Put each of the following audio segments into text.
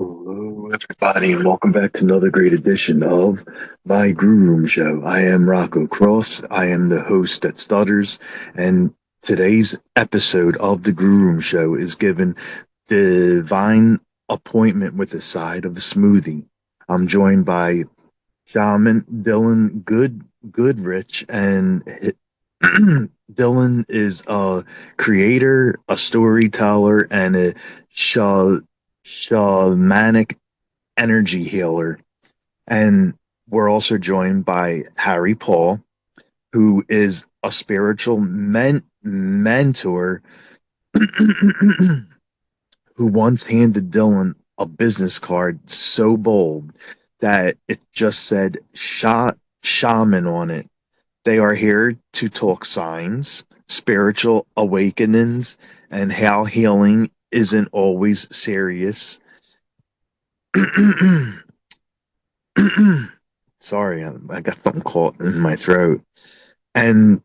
Hello, everybody, and welcome back to another great edition of my Grue Show. I am Rocco Cross. I am the host that stutters, and today's episode of the Grue Show is given divine appointment with a side of a smoothie. I'm joined by Shaman Goodrich, and Dylan is a creator, a storyteller, and a shamanic energy healer. And we're also joined by Harry Paul, who is a spiritual mentor who once handed Dylan a business card so bold that it just said shaman on it. They are here to talk signs, spiritual awakenings, and how healing isn't always serious. Sorry, I got something caught in my throat. And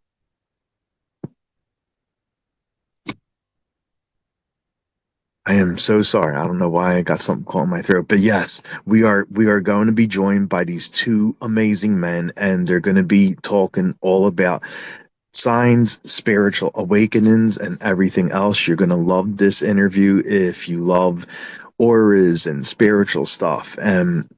I am so sorry. I don't know why I got something caught in my throat. But yes, we are going to be joined by these two amazing men, and they're going to be talking all about signs, spiritual awakenings, and everything else. You're going to love this interview if you love auras and spiritual stuff. And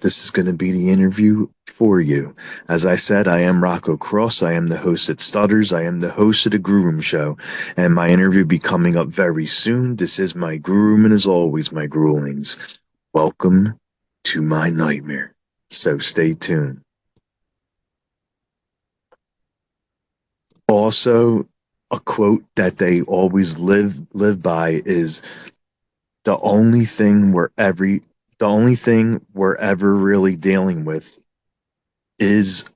this is going to be the interview for you. As I said, I am Rocco Cross. I am the host at Stutters. I am the host of the Groom Show. And my interview will be coming up very soon. This is my groom, and as always, my gruelings. Welcome to my nightmare. So stay tuned. Also, a quote that they always live by is the only thing the only thing we're ever really dealing with is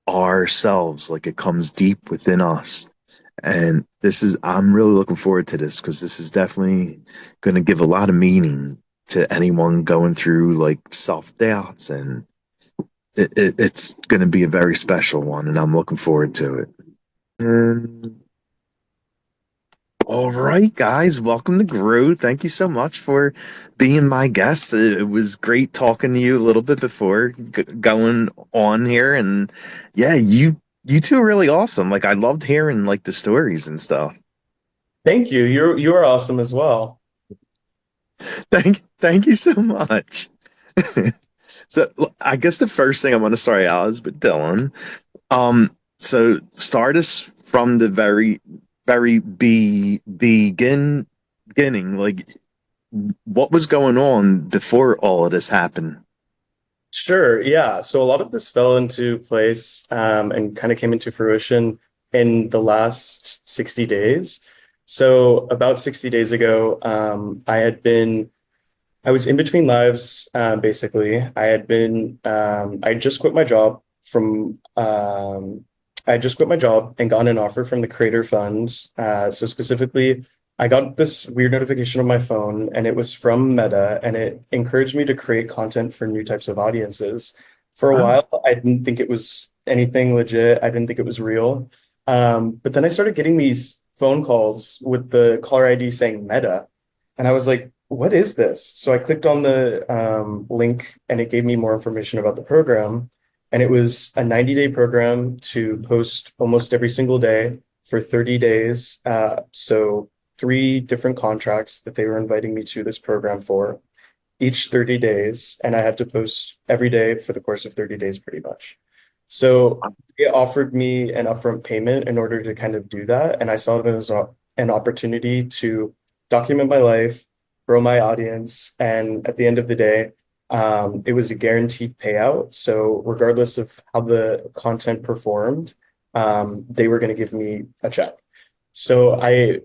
ourselves. Like, it comes deep within us. And I'm really looking forward to this because this is definitely going to give a lot of meaning to anyone going through like self doubts, and it's going to be a very special one, and I'm looking forward to it. And all right, guys, welcome to Grue. Thank you so much for being my guest. It was great talking to you a little bit before going on here, and yeah, you two are really awesome. Like, I loved hearing like the stories and stuff. Thank you. You are awesome as well. Thank you so much. So I guess the first thing I want to start out is with Dylan. So start us from the very beginning. Like, what was going on before all of this happened? Sure. Yeah. So a lot of this fell into place and kind of came into fruition in the last 60 days. So about 60 days ago, I was in between lives, basically. I just quit my job I just quit my job and got an offer from the Creator Fund. So specifically, I got this weird notification on my phone, and it was from Meta, and it encouraged me to create content for new types of audiences. For a Wow. while, I didn't think it was anything legit. I didn't think it was real. But then I started getting these phone calls with the caller ID saying Meta, and I was like, what is this? So I clicked on the link, and it gave me more information about the program. And it was a 90-day program to post almost every single day for 30 days. So three different contracts that they were inviting me to this program for each 30 days. And I had to post every day for the course of 30 days, pretty much. So it offered me an upfront payment in order to kind of do that. And I saw it as an opportunity to document my life, grow my audience. And at the end of the day, it was a guaranteed payout. So regardless of how the content performed, they were going to give me a check. So I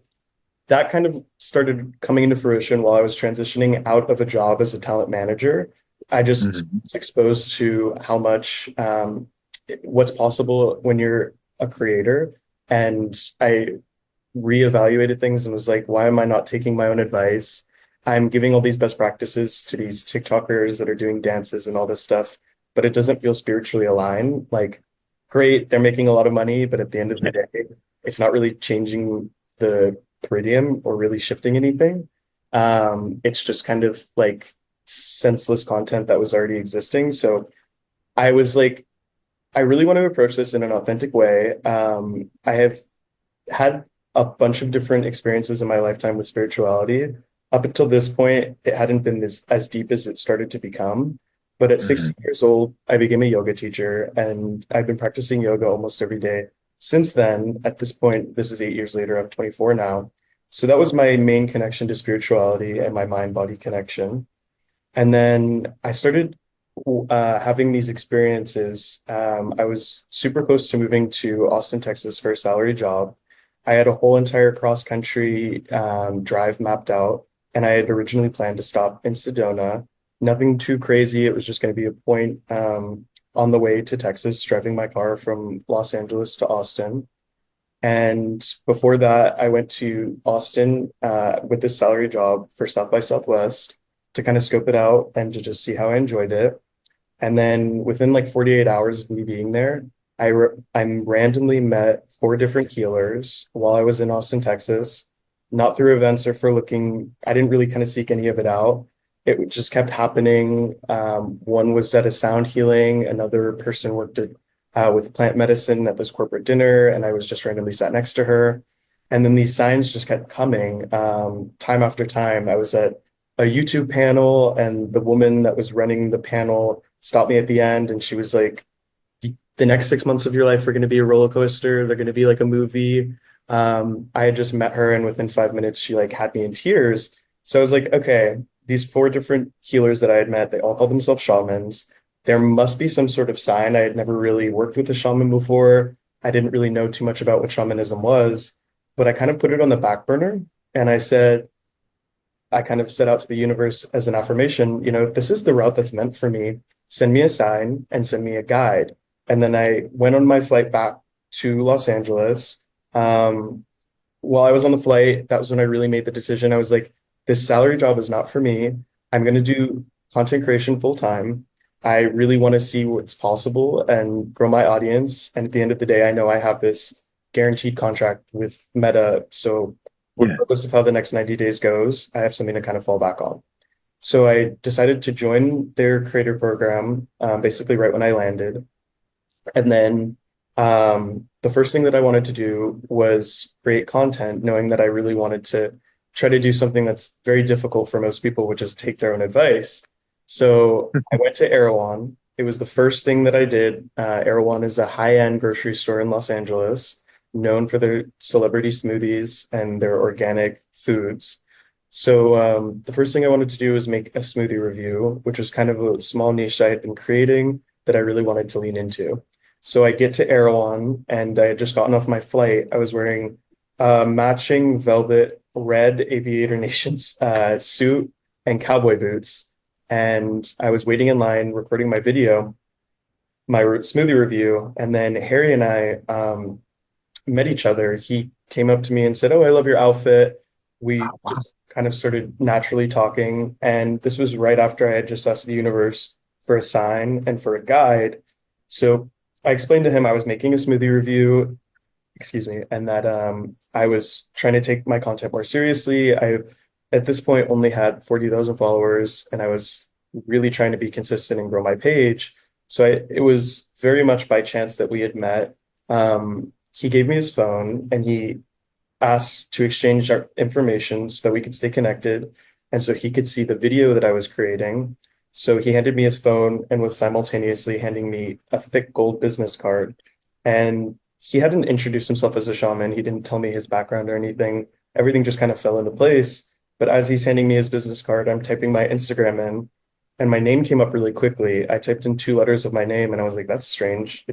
that kind of started coming into fruition while I was transitioning out of a job as a talent manager. I just Mhm. was exposed to how much what's possible when you're a creator. And I reevaluated things and was like, why am I not taking my own advice? I'm giving all these best practices to these TikTokers that are doing dances and all this stuff, but it doesn't feel spiritually aligned. Like, great, they're making a lot of money, but at the end of the day, it's not really changing the peridium or really shifting anything. It's just kind of like senseless content that was already existing. So I was like, I really want to approach this in an authentic way. I have had a bunch of different experiences in my lifetime with spirituality. Up until this point, it hadn't been as deep as it started to become. But at Hmm. 16 years old, I became a yoga teacher and I've been practicing yoga almost every day. Since then, at this point, this is 8 years later, I'm 24 now. So that was my main connection to spirituality and my mind body connection. And then I started having these experiences. I was super close to moving to Austin, Texas for a salary job. I had a whole entire cross country drive mapped out, and I had originally planned to stop in Sedona. Nothing too crazy. It was just going to be a point on the way to Texas, driving my car from Los Angeles to Austin. And before that, I went to Austin with this salary job for South by Southwest to kind of scope it out and to just see how I enjoyed it. And then within like 48 hours of me being there, I'm randomly met four different healers while I was in Austin, Texas, not through events or for looking. I didn't really kind of seek any of it out. It just kept happening. One was at a sound healing, another person worked with plant medicine at this corporate dinner, and I was just randomly sat next to her. And then these signs just kept coming time after time. I was at a YouTube panel, and the woman that was running the panel stopped me at the end, and she was like, "The next 6 months of your life are going to be a roller coaster. They're going to be like a movie." I had just met her, and within 5 minutes, she like had me in tears. So I was like, okay, these four different healers that I had met, they all called themselves shamans. There must be some sort of sign. I had never really worked with a shaman before. I didn't really know too much about what shamanism was, but I kind of put it on the back burner. And I kind of set out to the universe as an affirmation, if this is the route that's meant for me, send me a sign and send me a guide. And then I went on my flight back to Los Angeles. Um, while I was on the flight, that was when I really made the decision. I was like, this salary job is not for me. I'm going to do content creation full time. I really want to see what's possible and grow my audience. And at the end of the day, I know I have this guaranteed contract with Meta. So Yeah. regardless of how the next 90 days goes, I have something to kind of fall back on. So I decided to join their creator program basically right when I landed. And then the first thing that I wanted to do was create content, knowing that I really wanted to try to do something that's very difficult for most people, which is take their own advice. So I went to Erewhon. It was the first thing that I did. Erewhon is a high-end grocery store in Los Angeles, known for their celebrity smoothies and their organic foods. So the first thing I wanted to do was make a smoothie review, which was kind of a small niche I had been creating that I really wanted to lean into. So I get to Erewhon and I had just gotten off my flight. I was wearing a matching velvet red Aviator Nations suit and cowboy boots. And I was waiting in line recording my video, my smoothie review. And then Harry and I met each other. He came up to me and said, "Oh, I love your outfit." We Wow. just kind of started naturally talking. And this was right after I had just asked the universe for a sign and for a guide. So I explained to him I was making a smoothie review, excuse me, and that I was trying to take my content more seriously. I, at this point, only had 40,000 followers, and I was really trying to be consistent and grow my page. So it was very much by chance that we had met. He gave me his phone and he asked to exchange our information so that we could stay connected and so he could see the video that I was creating. So he handed me his phone and was simultaneously handing me a thick gold business card. And he hadn't introduced himself as a shaman. He didn't tell me his background or anything. Everything just kind of fell into place. But as he's handing me his business card, I'm typing my Instagram in, and my name came up really quickly. I typed in two letters of my name, and I was like, "That's strange."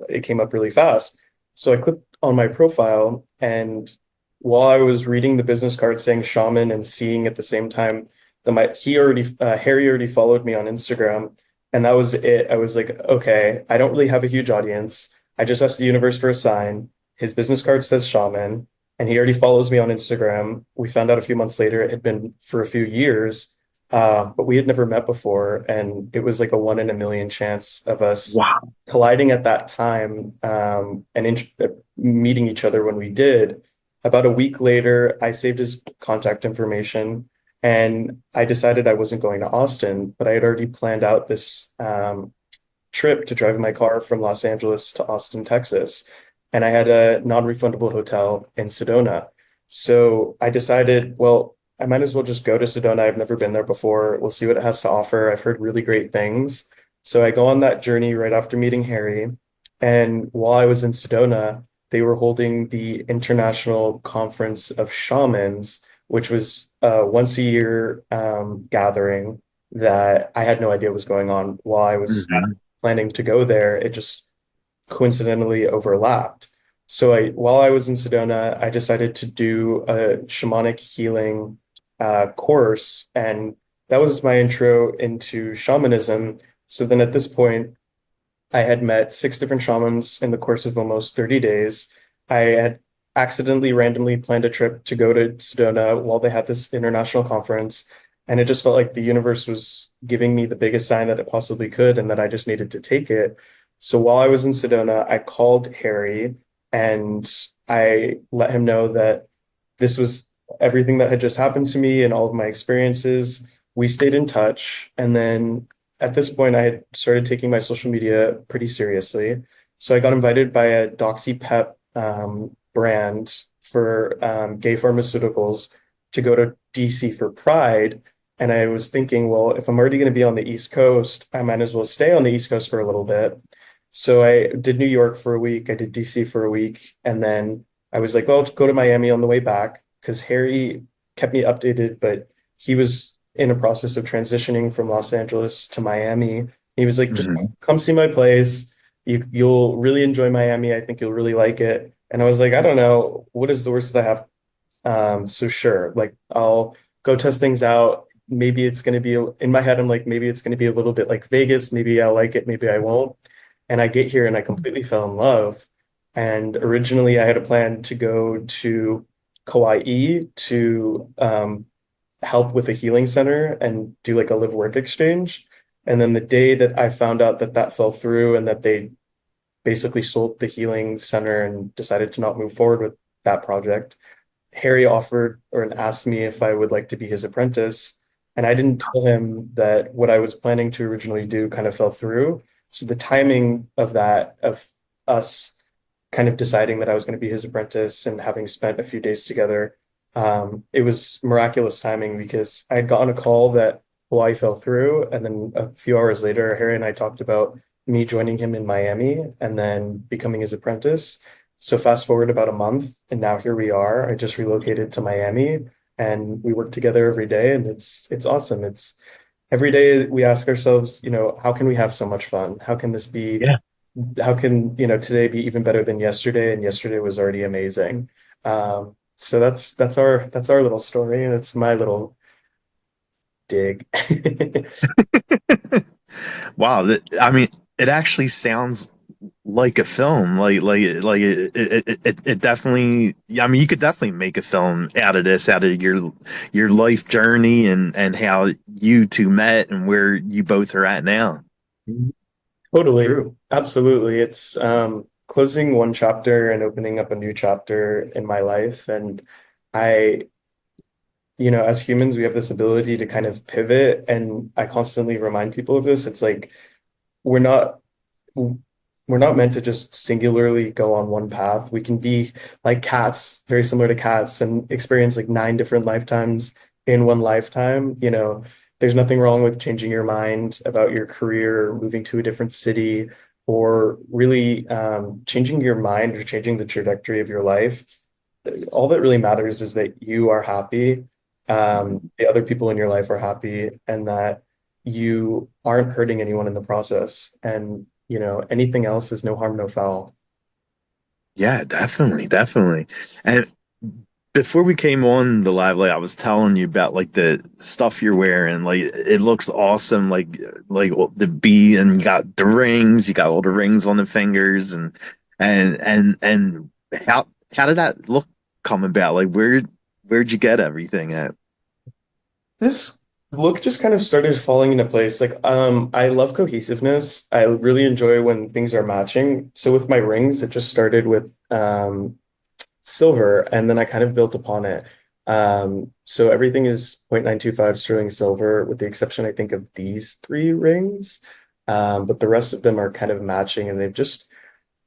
It came up really fast. So I clicked on my profile, and while I was reading the business card saying shaman and seeing at the same time that Harry already followed me on Instagram, and that was it. I was like, okay, I don't really have a huge audience. I just asked the universe for a sign. His business card says shaman, and he already follows me on Instagram. We found out a few months later it had been for a few years, but we had never met before, and it was like a one in a million chance of us Wow. colliding at that time and meeting each other when we did. About a week later, I saved his contact information And I decided I wasn't going to Austin, but I had already planned out this trip to drive my car from Los Angeles to Austin, Texas. And I had a non-refundable hotel in Sedona. So I decided, well, I might as well just go to Sedona. I've never been there before. We'll see what it has to offer. I've heard really great things. So I go on that journey right after meeting Harry. And while I was in Sedona, they were holding the International Conference of Shamans, which was a once a year gathering that I had no idea was going on while I was Mhm. planning to go there. It just coincidentally overlapped. So while I was in Sedona, I decided to do a shamanic healing course, and that was my intro into shamanism. So then at this point, I had met six different shamans in the course of almost 30 days. I had accidentally randomly planned a trip to go to Sedona while they had this international conference. And it just felt like the universe was giving me the biggest sign that it possibly could, and that I just needed to take it. So while I was in Sedona, I called Harry and I let him know that this was everything that had just happened to me and all of my experiences. We stayed in touch. And then at this point, I had started taking my social media pretty seriously. So I got invited by a Doxy Pep brand for gay pharmaceuticals to go to DC for Pride. And I was thinking, well, if I'm already going to be on the East Coast, I might as well stay on the East Coast for a little bit. So I did New York for a week, I did DC for a week, and then I was like, well, I'll go to Miami on the way back because Harry kept me updated, but he was in a process of transitioning from Los Angeles to Miami. He was like, just Mhm. come see my place. You'll really enjoy Miami. I think you'll really like it. And I was like, I don't know, what is the worst that I have? So sure, like I'll go test things out. Maybe it's going to be in my head. I'm like, maybe it's going to be a little bit like Vegas. Maybe I'll like it. Maybe I won't. And I get here and I completely fell in love. And originally I had a plan to go to Kauai to help with a healing center and do like a live work exchange. And then the day that I found out that that fell through and that they basically sold the healing center and decided to not move forward with that project, Harry offered or asked me if I would like to be his apprentice. And I didn't tell him that what I was planning to originally do kind of fell through. So the timing of that, of us kind of deciding that I was going to be his apprentice and having spent a few days together, it was miraculous timing because I had gotten a call that Hawaii fell through. And then a few hours later, Harry and I talked about me joining him in Miami and then becoming his apprentice. So fast forward about a month, and now here we are. I just relocated to Miami, and we work together every day, and it's awesome. It's every day we ask ourselves, how can we have so much fun? How can this be? Yeah. How can, today be even better than yesterday? And yesterday was already amazing. So that's our little story, and it's my little dig. Wow, I mean, it actually sounds like a film. It definitely. Yeah, I mean, you could definitely make a film out of this, out of your life journey and how you two met and where you both are at now. Totally. Absolutely. It's closing one chapter and opening up a new chapter in my life. And I, as humans, we have this ability to kind of pivot. And I constantly remind people of this. It's like we're not we're not meant to just singularly go on one path. We can be like cats, very similar to cats, and experience like nine different lifetimes in one lifetime. There's nothing wrong with changing your mind about your career, moving to a different city, or really changing your mind or changing the trajectory of your life. All that really matters is that you are happy, the other people in your life are happy, and that you aren't hurting anyone in the process. And, anything else is no harm, no foul. Yeah, definitely, definitely. And before we came on the live, like I was telling you about like the stuff you're wearing, like it looks awesome. Like well, the bee, and you got the rings, you got all the rings on the fingers, and how did that look come about? Like where'd you get everything at? This look just kind of started falling into place. Like, I love cohesiveness. I really enjoy when things are matching. So with my rings, it just started with silver, and then I kind of built upon it. So everything is 0.925 sterling silver, with the exception, I think, of these three rings. But the rest of them are kind of matching, and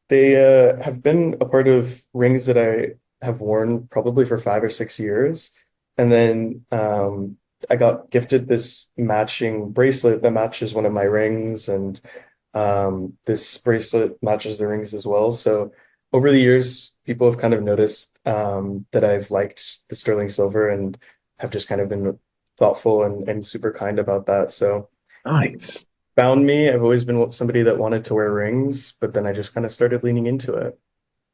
they have been a part of rings that I have worn probably for 5 or 6 years. And then I got gifted this matching bracelet that matches one of my rings, and this bracelet matches the rings as well. So over the years, people have kind of noticed that I've liked the sterling silver and have just kind of been thoughtful and super kind about that. So Nice. found me. I've always been somebody that wanted to wear rings, but then I just kind of started leaning into it.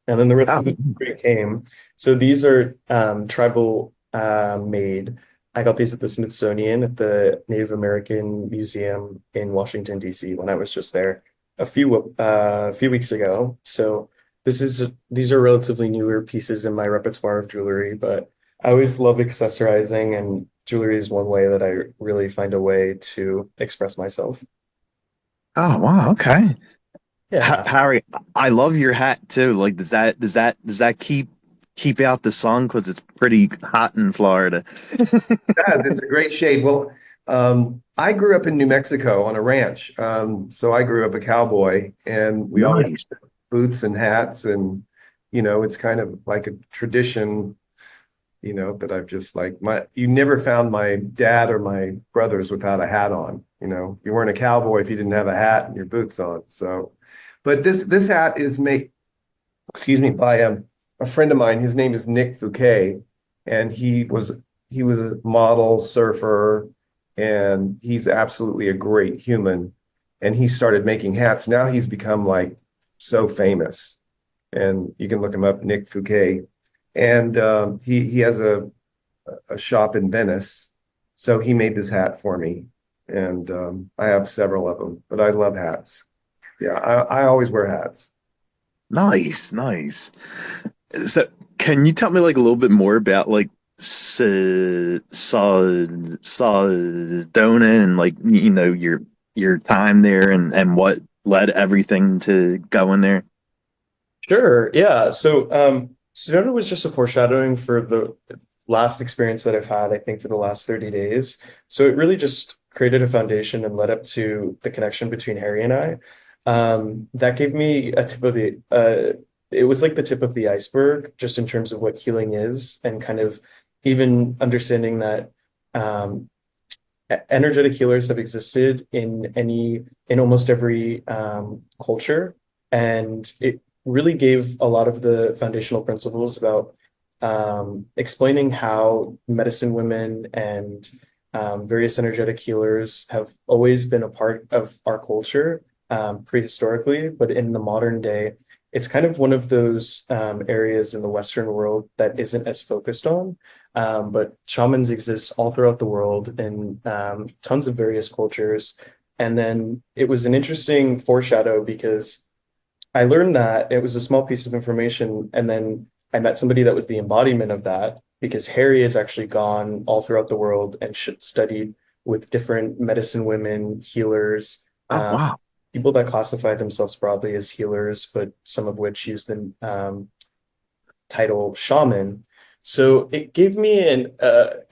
And then the rest Oh, of the story came. So these are tribal made. I got these at the Smithsonian at the Native American Museum in Washington, D.C. when I was just there a few weeks ago. So these are relatively newer pieces in my repertoire of jewelry, but I always love accessorizing, and jewelry is one way that I really find a way to express myself. oh, wow. Okay. Yeah. Harry, I love your hat too. Like, does that keep out the sun? Because it's pretty hot in Florida. Yeah, it's a great shade. Well, I grew up in New Mexico on a ranch. So I grew up a cowboy, and we always Nice. had boots and hats, and it's kind of like a tradition, that I've just like you never found my dad or my brothers without a hat on. You weren't a cowboy if you didn't have a hat and your boots on. So, but this hat is made, excuse me, by a friend of mine. His name is Nick Fouquet, and he was a model surfer, and he's absolutely a great human. And he started making hats. Now he's become like so famous, and you can look him up, Nick Fouquet. And he has a shop in Venice, so he made this hat for me, and I have several of them. But I love hats. Yeah, I always wear hats. Nice, nice. So, can you tell me like a little bit more about like Sedona and like your time there and what led everything to going there? Sure. Yeah. So, Sedona was just a foreshadowing for the last experience that I've had, I think, for the last 30 days. So it really just created a foundation and led up to the connection between Harry and I. That gave me a tip of it was like the tip of the iceberg, just in terms of what healing is, and kind of even understanding that um, energetic healers have existed in almost every culture, and it really gave a lot of the foundational principles about explaining how medicine women and various energetic healers have always been a part of our culture prehistorically, but in the modern day, it's kind of one of those areas in the Western world that isn't as focused on. But shamans exist all throughout the world in tons of various cultures. And then it was an interesting foreshadow because I learned that it was a small piece of information, and then I met somebody that was the embodiment of that, because Harry has actually gone all throughout the world and studied with different medicine women, healers, Oh, um, wow. people that classify themselves broadly as healers, but some of which use the title shaman. So it gave me it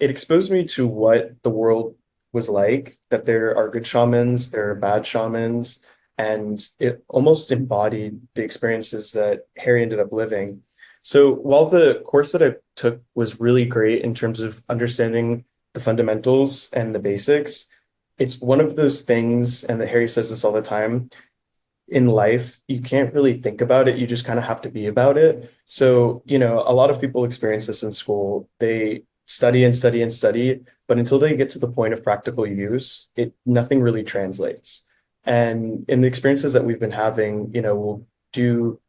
exposed me to what the world was like, that there are good shamans, there are bad shamans, and it almost embodied the experiences that Harry ended up living. So while the course that I took was really great in terms of understanding the fundamentals and the basics, it's one of those things, and that Harry says this all the time, in life, you can't really think about it. You just kind of have to be about it. So, a lot of people experience this in school. They study and study and study, but until they get to the point of practical use, nothing really translates. And in the experiences that we've been having, we'll do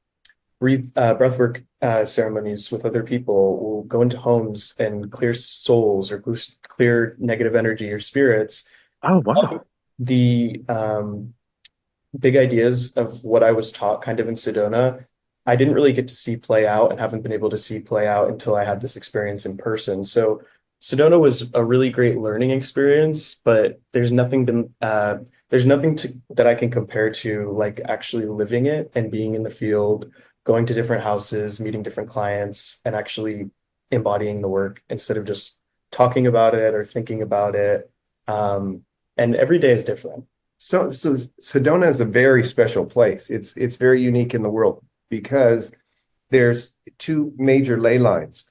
breathwork ceremonies with other people. We'll go into homes and clear souls or clear negative energy or spirits. Oh, wow. The big ideas of what I was taught kind of in Sedona, I didn't really get to see play out, and haven't been able to see play out until I had this experience in person. So Sedona was a really great learning experience, but there's nothing that I can compare to like actually living it and being in the field, going to different houses, meeting different clients, and actually embodying the work instead of just talking about it or thinking about it. And every day is different. So Sedona is a very special place. It's very unique in the world because there's two major ley lines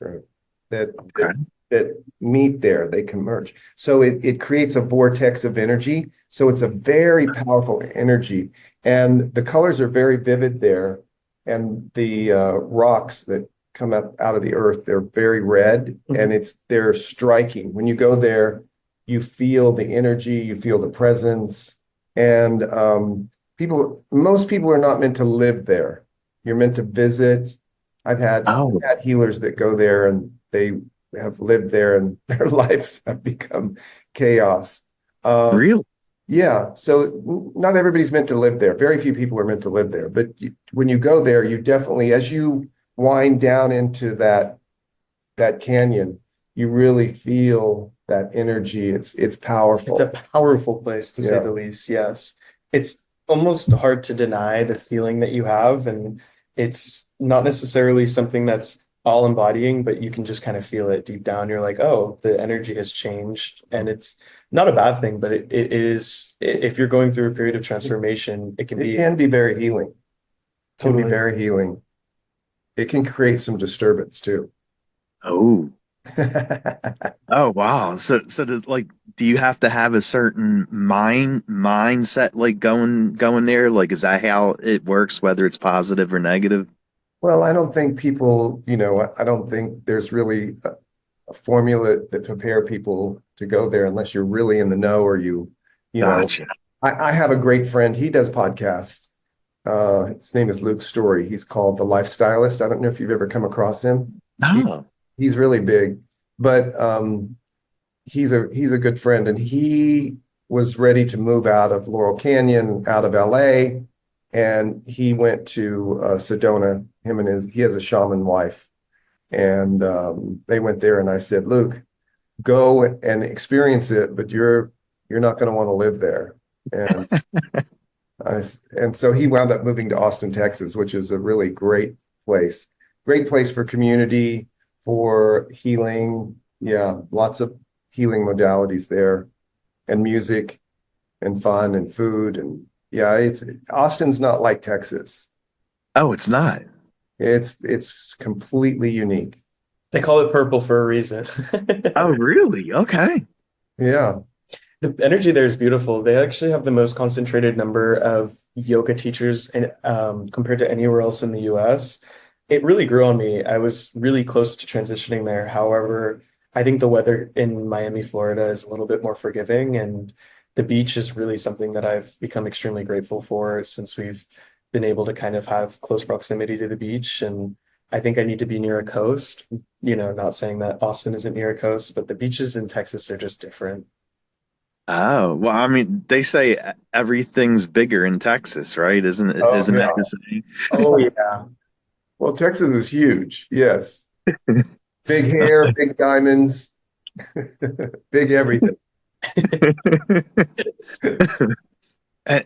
that Okay. that meet there. They converge. So it creates a vortex of energy. So it's a very powerful energy. And the colors are very vivid there. And the rocks that come up out of the earth, they're very red and they're striking. When you go there, you feel the energy, you feel the presence. And most people are not meant to live there. You're meant to visit. Oh, I've had healers that go there and they have lived there and their lives have become chaos. Um, really? yeah, so not everybody's meant to live there. Very few people are meant to live there. But when you go there, you definitely, as you wind down into that canyon, you really feel that energy. It's It's a powerful. powerful place to say Yeah. the least. Yes. It's almost hard to deny the feeling that you have, and it's not necessarily something that's all embodying, but you can just kind of feel it deep down. You're like, oh, the energy has changed, and it's not a bad thing, but it is, if you're going through a period of transformation, it can It be can be very healing. Can be totally. very healing. It can create some disturbance too. Oh. Oh wow. So does like do you have to have a certain mindset like going there? Like is that how it works, whether it's positive or negative? Well, I don't think people, I don't think there's really a formula that prepare people to go there unless you're really in the know or you know, Gotcha. I have a great friend. He does podcasts. His name is Luke Story. He's called The Lifestylist. I don't know if you've ever come across him. He, Oh, he's really big, but he's a good friend, and he was ready to move out of Laurel Canyon, out of LA, and he went to Sedona. He has a shaman wife, and they went there. And I said, Luke, go and experience it, but you're not going to want to live there. And and so he wound up moving to Austin, Texas, which is a really place. Great place for community, for healing. Yeah, lots of healing modalities there, and music and fun and food. And yeah, it's Austin's not like Texas. oh, it's not. It's completely unique. They call it purple for a reason. Oh, really? Okay. Yeah. The energy there is beautiful. They actually have the most concentrated number of yoga teachers and compared to anywhere else in the US. It really grew on me. I was really close to transitioning there. However, I think the weather in Miami, Florida is a little bit more forgiving, and the beach is really something that I've become extremely grateful for since we've been able to kind of have close proximity to the beach. And I think I need to be near a coast. Not saying that Austin isn't near a coast, but the beaches in Texas are just different. Oh, well, I mean, they say everything's bigger in Texas, right? Oh, Isn't that yeah. the saying? Oh yeah. Well, Texas is huge. Yes. Big hair, big diamonds, big everything. Uh,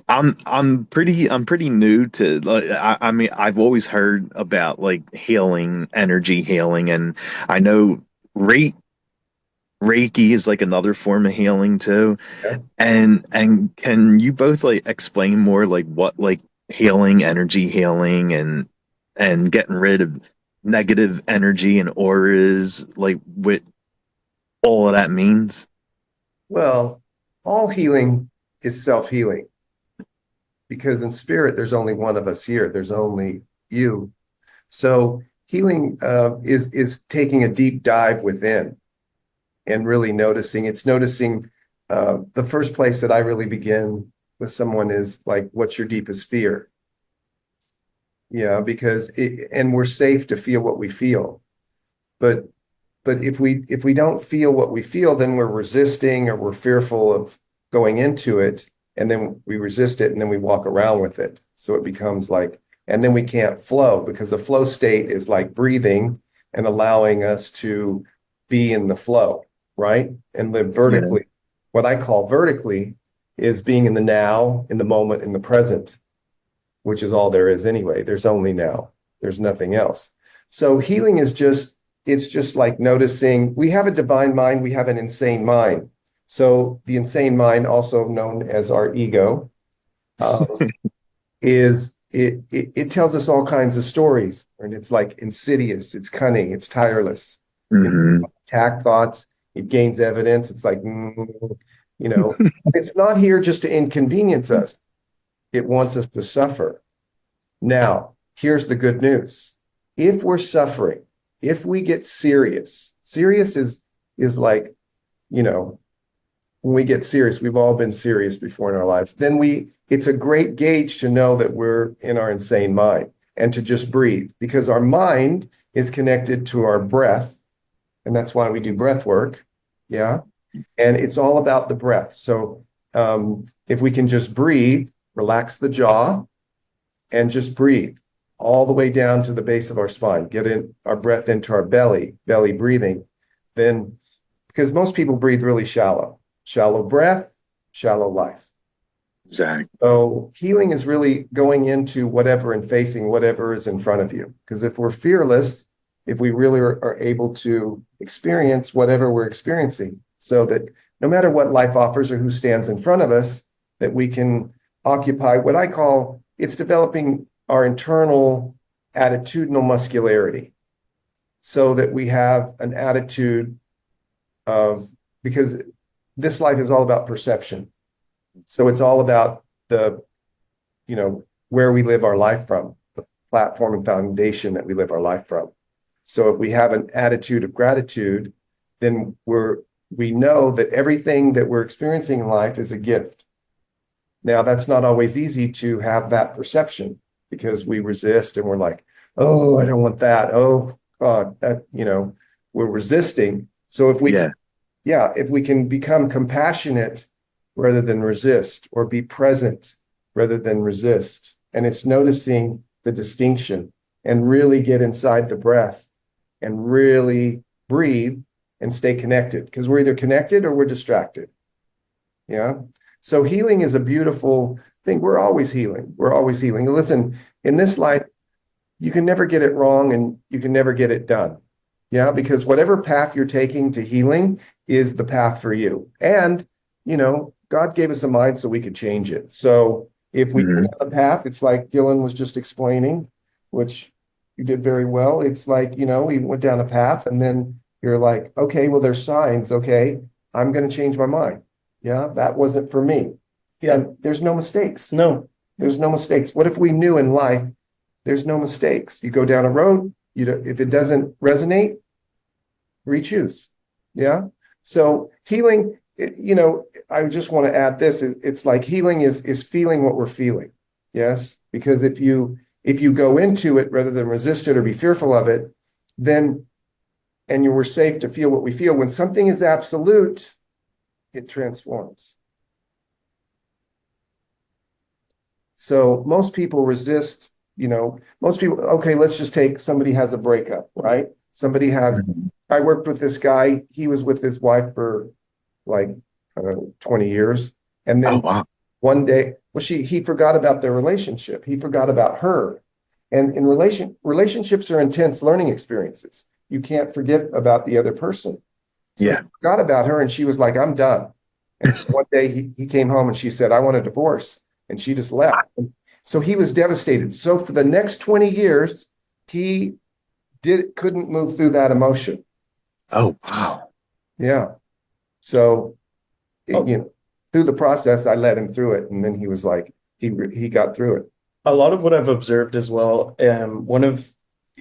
I'm pretty new to like I mean I've always heard about like healing, energy healing, and I know Re Reiki is like another form of healing too. Yeah. And can you both like explain more like what like healing, energy healing, and getting rid of negative energy and auras like what all of that means? Well, all healing is self-healing because in spirit, there's only one of us here. There's only you. So healing is taking a deep dive within and really noticing. It's noticing the first place that I really begin with someone is like, what's your deepest fear? Yeah, and we're safe to feel what we feel. But if we don't feel what we feel, then we're resisting or we're fearful of going into it, and then we resist it and then we walk around with it. So it becomes like, and then we can't flow because the flow state is like breathing and allowing us to be in the flow, right? And live Yeah. vertically. What I call vertically is being in the now, in the moment, in the present, which is all there is anyway. There's only now. There's nothing else. So healing is just it's just like noticing we have a divine mind, we have an insane mind. So the insane mind, also known as our ego, is it tells us all kinds of stories, and it's like insidious, it's cunning, it's tireless. You know, Hmm. attack thoughts, it gains evidence. It's like, you know, it's not here just to inconvenience us. It wants us to suffer. Now, here's the good news. If we're suffering, if we get serious, serious is like, you know, when we get serious, we've all been serious before in our lives, then it's a great gauge to know that we're in our insane mind and to just breathe, because our mind is connected to our breath. And that's why we do breath work. Yeah. And it's all about the breath. So if we can just breathe, relax the jaw, and just breathe all the way down to the base of our spine, get in our breath into our belly breathing, then, because most people breathe really shallow breath, shallow life. Exactly. So healing is really going into whatever and facing whatever is in front of you. Because if we're fearless, if we really are able to experience whatever we're experiencing, so that no matter what life offers or who stands in front of us, that we can occupy what I call, it's developing our internal attitudinal muscularity, so that we have an attitude of, because this life is all about perception. So it's all about where we live our life from, the platform and foundation that we live our life from. So if we have an attitude of gratitude, then we know that everything that we're experiencing in life is a gift. Now, that's not always easy to have that perception, because we resist and we're like, oh, I don't want that. Oh, God, we're resisting. So Yeah. if we can become compassionate rather than resist, or be present rather than resist, and it's noticing the distinction, and really get inside the breath and really breathe and stay connected, because we're either connected or we're distracted. Yeah. So healing is a beautiful thing. We're always healing. We're always healing. Listen, in this life, you can never get it wrong and you can never get it done. Yeah. Because whatever path you're taking to healing is the path for you. And, God gave us a mind so we could change it. So if we go Hmm. down the path, it's like Dylan was just explaining, which you did very well. It's like, we went down a path and then you're like, okay, well, there's signs. Okay, I'm going to change my mind. Yeah, that wasn't for me. Yeah, and there's no mistakes. No. There's no mistakes. What if we knew in life there's no mistakes? You go down a road, if it doesn't resonate, re-choose. Yeah. So healing, I just want to add this. It's like healing is feeling what we're feeling. Yes. Because if you go into it rather than resist it or be fearful of it, then, and you were safe to feel what we feel, when something is absolute, it transforms. So most people resist, okay, let's just take somebody has a breakup, right? I worked with this guy, he was with his wife for like, I don't know, 20 years. And Oh, then wow. one day, he forgot about their relationship. He forgot about her. And in relationships are intense learning experiences. You can't forget about the other person. So he Yeah. forgot about her and she was like, I'm done. And so one day he came home and she said, I want a divorce. And she just left. And so he was devastated. So for the next 20 years, he couldn't move through that emotion. Oh, wow. Yeah. So, Oh, through the process, I led him through it. And then he was like, he got through it. a lot of what I've observed as well, one of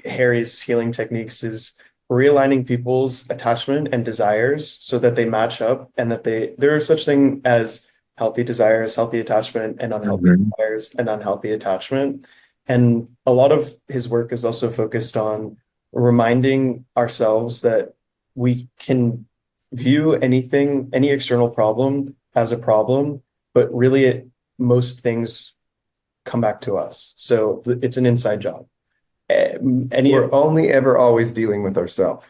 Harry's healing techniques is realigning people's attachment and desires so that they match up, and that there is such thing as healthy desires, healthy attachment, and unhealthy Hmm. desires and unhealthy attachment. And a lot of his work is also focused on reminding ourselves that we can view any external problem as a problem, but really most things come back to us. So it's an inside job. We're only ever always dealing with ourselves.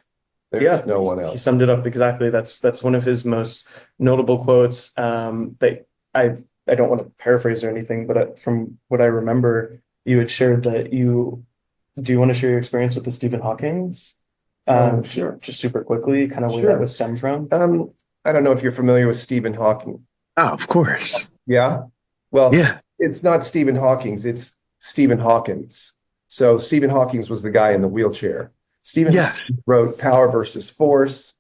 There's no one he else. summed it up exactly. That's one of his most notable quotes. That I don't want to paraphrase or anything, but from what I remember, you had shared that do you want to share your experience with the Stephen Hawking's? Sure. Just super quickly, kind of where that Sure. would stem from. I don't know if you're familiar with Stephen Hawking. Oh, of course. Yeah. Well, Yeah. it's not Stephen Hawking's, it's Stephen Hawkins. So Stephen Hawking's was the guy in the wheelchair. Stephen Yes. Hawking wrote Power versus Force.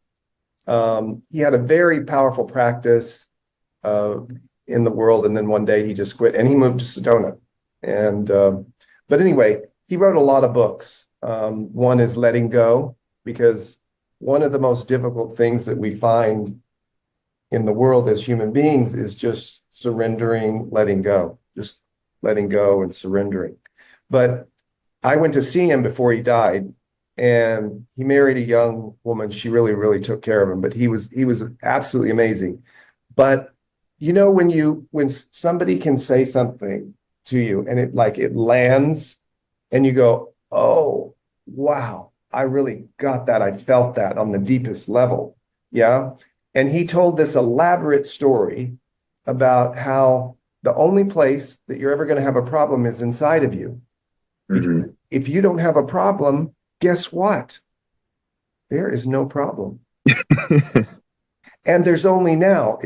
He had a very powerful practice uh, in the world, and then one day he just quit and he moved to Sedona. And but anyway, he wrote a lot of books. One is Letting Go, because one of the most difficult things that we find in the world as human beings is just surrendering, letting go, just letting go and surrendering. But I went to see him before he died, and he married a young woman. She really, really took care of him, but he was absolutely amazing. But when somebody can say something to you and it lands and you go, "Oh, wow, I really got that. I felt that on the deepest level." Yeah. And he told this elaborate story about how the only place that you're ever going to have a problem is inside of you. Hmm. Because if you don't have a problem, guess what? There is no problem. And there's only now.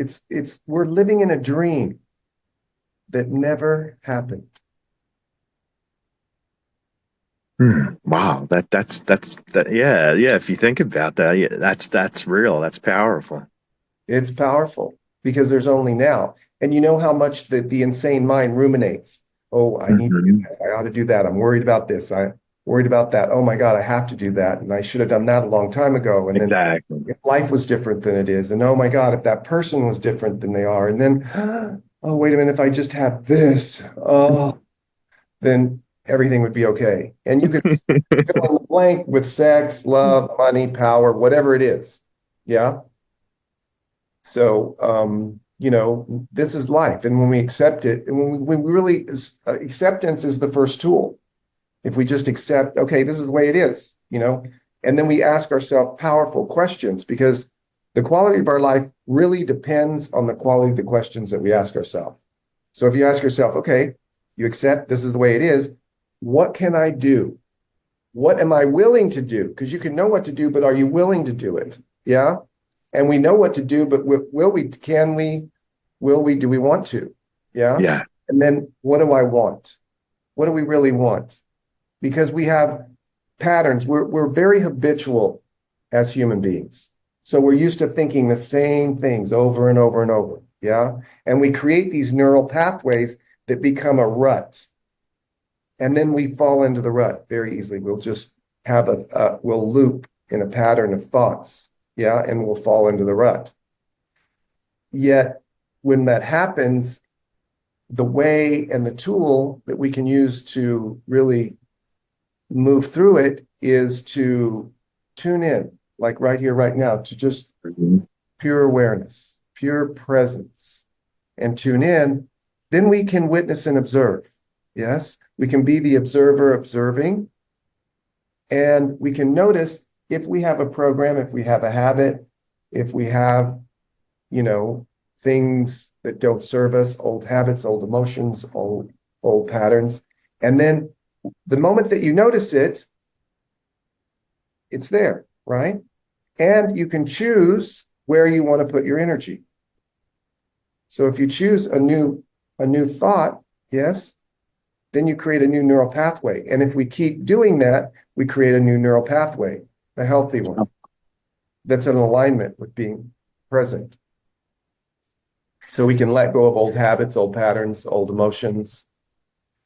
We're living in a dream that never happened. Wow, yeah, yeah. If you think about that, yeah, that's real. That's powerful. It's powerful because there's only now. And you know how much the insane mind ruminates. Oh, I need to do Hmm. this. I ought to do that. I'm worried about this. I'm worried about that. Oh my God, I have to do that. And I should have done that a long time ago. And then Exactly. if life was different than it is, and oh my God, if that person was different than they are, and then, oh, wait a minute, if I just had this, oh, then everything would be okay. And you could fill in the blank with sex, love, money, power, whatever it is. Yeah. So, this is life. And when we accept it, and when we really, acceptance is the first tool. If we just accept, okay, this is the way it is, and then we ask ourselves powerful questions, because the quality of our life really depends on the quality of the questions that we ask ourselves. So if you ask yourself, okay, you accept this is the way it is, what can I do? What am I willing to do? Because you can know what to do, but are you willing to do it? Yeah. And we know what to do, but do we want to? Yeah. Yeah. And then what do I want? What do we really want? Because we have patterns. We're very habitual as human beings. So we're used to thinking the same things over and over and over. Yeah. And we create these neural pathways that become a rut. And then we fall into the rut very easily. We'll just we'll loop in a pattern of thoughts. Yeah. And we'll fall into the rut. Yet when that happens, the way and the tool that we can use to really move through it is to tune in, like right here, right now, to just Mhm. pure awareness, pure presence, and tune in. Then we can witness and observe. Yes, we can be the observer observing, and we can notice if we have a program, if we have a habit, if we have, you know, things that don't serve us, old habits, old emotions, old patterns. And then the moment that you notice it, it's there, right? And you can choose where you want to put your energy. So if you choose a new thought, yes, then you create a new neural pathway. And if we keep doing that, we create a new neural pathway, a healthy one that's in alignment with being present. So we can let go of old habits, old patterns, old emotions.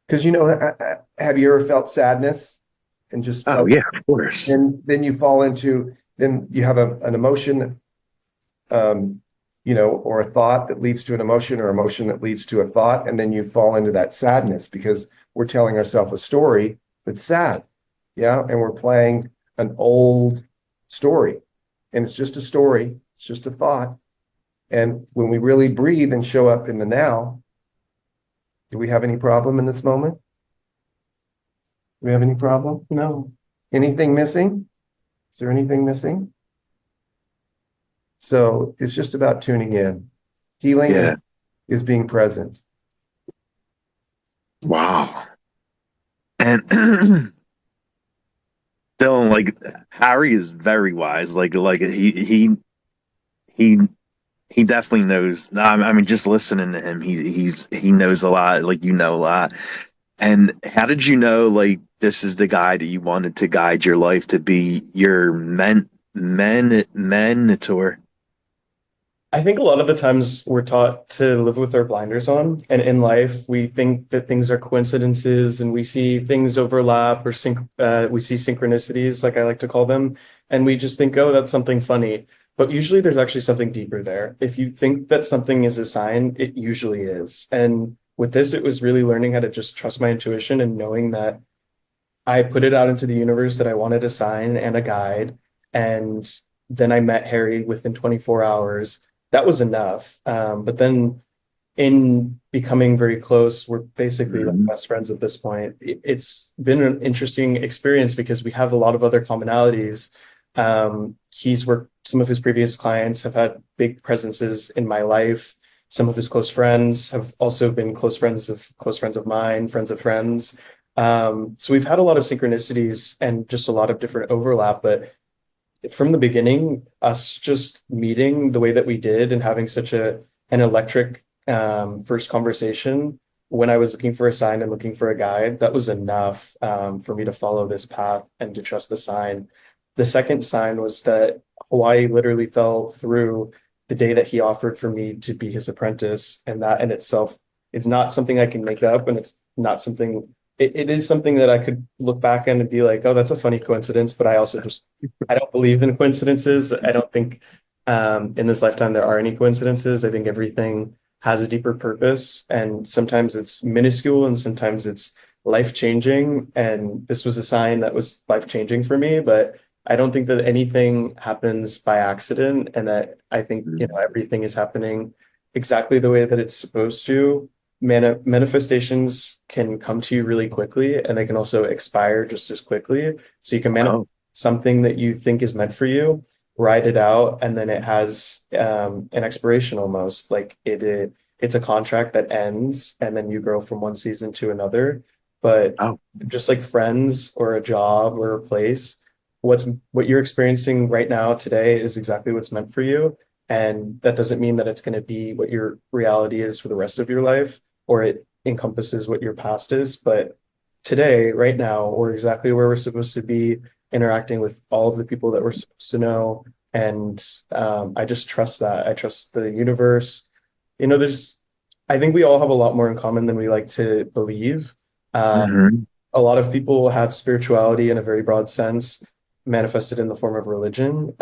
Because have you ever felt sadness and just Oh yeah, of course. and then you fall into then you have an emotion that or a thought that leads to an emotion, or emotion that leads to a thought, and then you fall into that sadness because we're telling ourselves a story that's sad. Yeah. And we're playing an old story. And it's just a story, it's just a thought. And when we really breathe and show up in the now, do we have any problem in this moment? Do we have any problem? No. Anything missing? Is there anything missing? So it's just about tuning in. Healing Yeah. is being present. Wow. And Dylan, like Harry is very wise. He he definitely knows. I mean, just listening to him, he knows a lot. Like you know a lot. And how did you know like this is the guy that you wanted to guide your life to be your mentor? I think a lot of the times we're taught to live with our blinders on, and in life we think that things are coincidences, and we see things overlap or we see synchronicities, like I like to call them, and we just think, oh, that's something funny. But usually there's actually something deeper there. If you think that something is a sign, it usually is. And with this, it was really learning how to just trust my intuition and knowing that I put it out into the universe that I wanted a sign and a guide. And then I met Harry within 24 hours. That was enough. But then in becoming very close, we're basically like Mhm. best friends at this point. It's been an interesting experience because we have a lot of other commonalities. He's worked, some of his previous clients have had big presences in my life. Some of his close friends have also been close friends of mine, friends of friends. So we've had a lot of synchronicities and just a lot of different overlap, but from the beginning, us just meeting the way that we did and having such a an electric first conversation when I was looking for a sign and looking for a guide, that was enough for me to follow this path and to trust the sign. The second sign was that Hawaii literally fell through the day that he offered for me to be his apprentice, and that in itself is not something I can make up, and it's not something. It is something that I could look back on and be like, oh, that's a funny coincidence, but I also just I don't believe in coincidences. I don't think in this lifetime there are any coincidences. I think everything has a deeper purpose, and sometimes it's minuscule, and sometimes it's life changing. And this was a sign that was life changing for me, but I don't think that anything happens by accident, and that I think everything is happening exactly the way that it's supposed to. Manifestations can come to you really quickly, and they can also expire just as quickly. So you can manifest Oh, something that you think is meant for you, write it out, and then it has an expiration almost. It's a contract that ends, and then you grow from one season to another. But oh, just like friends or a job or a place, what you're experiencing right now today is exactly what's meant for you. And that doesn't mean that it's going to be what your reality is for the rest of your life, or it encompasses what your past is. But today, right now, we're exactly where we're supposed to be, interacting with all of the people that we're supposed to know. And I just trust that. I trust the universe. I think we all have a lot more in common than we like to believe. Uh, hmm. a lot of people have spirituality in a very broad sense, manifested in the form of religion.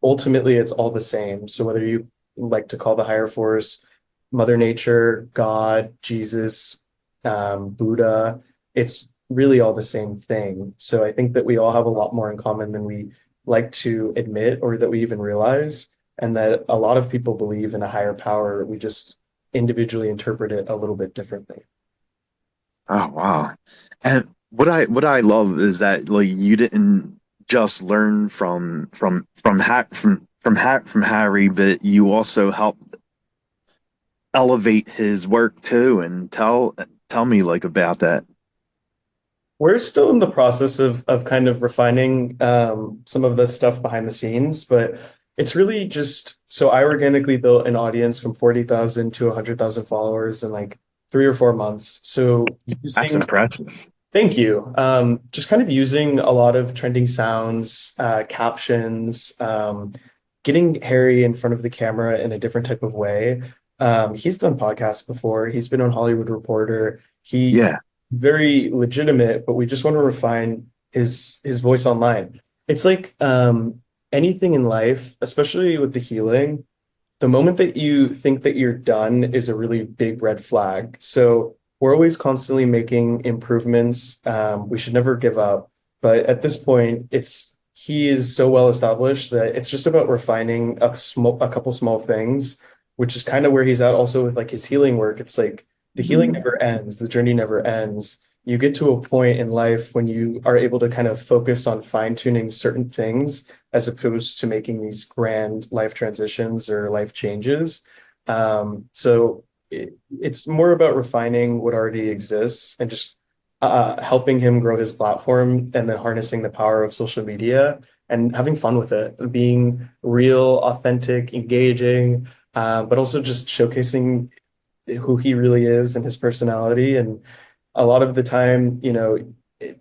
Ultimately, it's all the same. So whether you like to call the higher force Mother Nature, God, Jesus, Buddha, it's really all the same thing. So I think that we all have a lot more in common than we like to admit or that we even realize, and that a lot of people believe in a higher power. We just individually interpret it a little bit differently. Oh wow. And what I love is that like you didn't just learn from Harry, but you also helped elevate his work too. And tell me like about that. We're still in the process of kind of refining some of the stuff behind the scenes, but it's really just so I organically built an audience from 40,000 to 100,000 followers in like 3 or 4 months. So That's using impressive. Thank you. Just kind of using a lot of trending sounds, captions, getting Harry in front of the camera in a different type of way. He's done podcasts before. He's been on Hollywood Reporter. He Yeah. very legitimate, but we just want to refine his voice online. It's like anything in life, especially with the healing, the moment that you think that you're done is a really big red flag. So we're always constantly making improvements. We should never give up. But at this point, he is so well established that it's just about refining a couple small things, which is kind of where he's at also with like his healing work. It's like the healing never ends, the journey never ends. You get to a point in life when you are able to kind of focus on fine-tuning certain things as opposed to making these grand life transitions or life changes. So it's more about refining what already exists and just helping him grow his platform and then harnessing the power of social media and having fun with it, being real, authentic, engaging, but also just showcasing who he really is and his personality. And a lot of the time, it,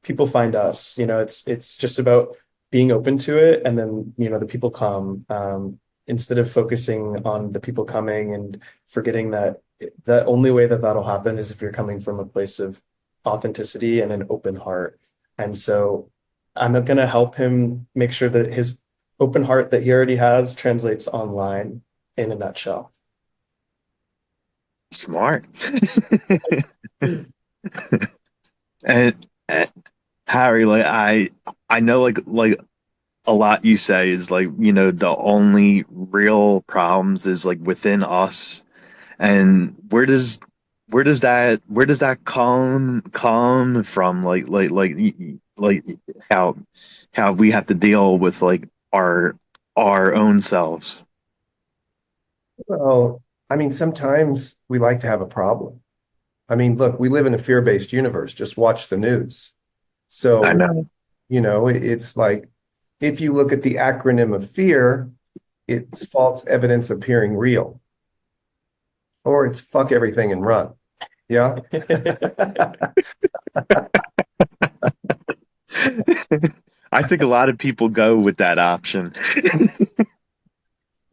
people find us, it's just about being open to it. And then, the people come, instead of focusing on the people coming and forgetting that the only way that that'll happen is if you're coming from a place of authenticity and an open heart. And so I'm going to help him make sure that his open heart that he already has translates online in a nutshell. Smart. And, and Harry, like I know like a lot you say is like, the only real problems is like within us. And where does that come from? Like how we have to deal with like our own selves. Well, I mean, sometimes we like to have a problem. I mean, look, we live in a fear-based universe. Just watch the news. I So, know. it's like if you look at the acronym of fear, it's false evidence appearing real, or it's fuck everything and run. Yeah. I think a lot of people go with that option.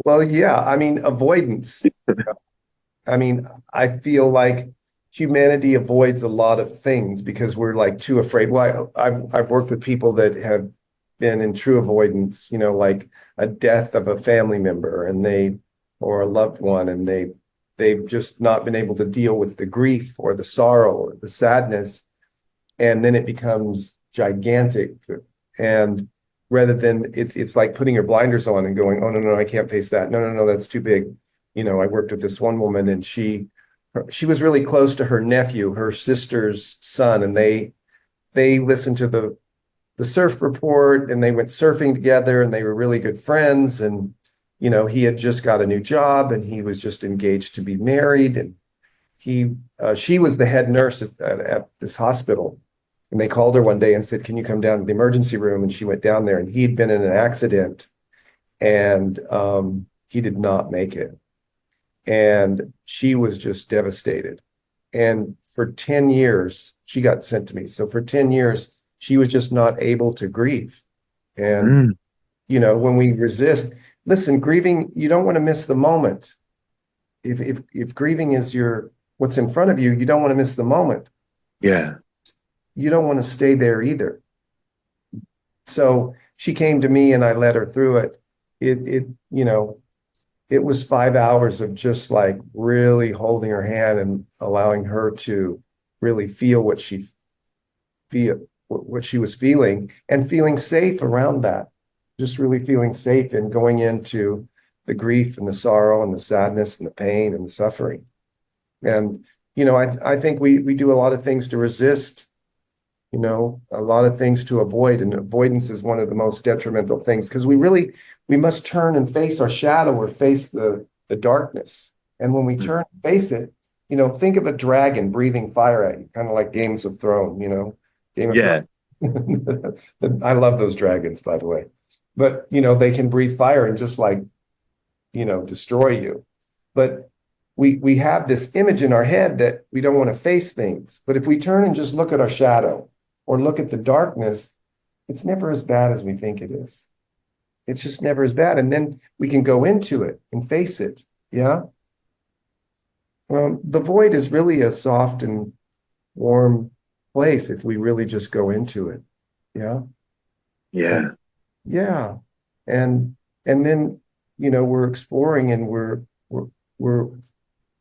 Well, yeah. I mean, avoidance. I mean, I feel like humanity avoids a lot of things because we're like too afraid. Well, I've worked with people that have been in true avoidance, like a death of a family member and or a loved one, and they've just not been able to deal with the grief or the sorrow or the sadness. And then it becomes gigantic. And rather than it's like putting your blinders on and going, oh no, I can't face that. No, no, no, that's too big. I worked with this one woman and she was really close to her nephew, her sister's son, and they listened to the surf report and they went surfing together and they were really good friends. And he had just got a new job and he was just engaged to be married. And she was the head nurse at this hospital. And they called her one day and said, can you come down to the emergency room? And she went down there, and he'd been in an accident, and he did not make it. And she was just devastated. And for 10 years, she got sent to me. So for 10 years, she was just not able to grieve. And, Mm, when we resist, listen, grieving, you don't want to miss the moment. If grieving is what's in front of you, you don't want to miss the moment. yeah. You don't want to stay there either. So she came to me and I led her through it. It was 5 hours of just like really holding her hand and allowing her to really feel what she was feeling and feeling safe around that. Just really feeling safe and going into the grief and the sorrow and the sadness and the pain and the suffering. And, I think we do a lot of things to resist, a lot of things to avoid. And avoidance is one of the most detrimental things because we must turn and face our shadow or face the darkness. And when we turn and face it, think of a dragon breathing fire at you, kind of like Games of Thrones, Game of Yeah. Thrones. I love those dragons, by the way. But, they can breathe fire and just like, destroy you. But we have this image in our head that we don't want to face things. But if we turn and just look at our shadow or look at the darkness, it's never as bad as we think it is. It's just never as bad. And then we can go into it and face it. Yeah. The void is really a soft and warm place if we really just go into it. Yeah. And Yeah. yeah. And then, we're exploring and we're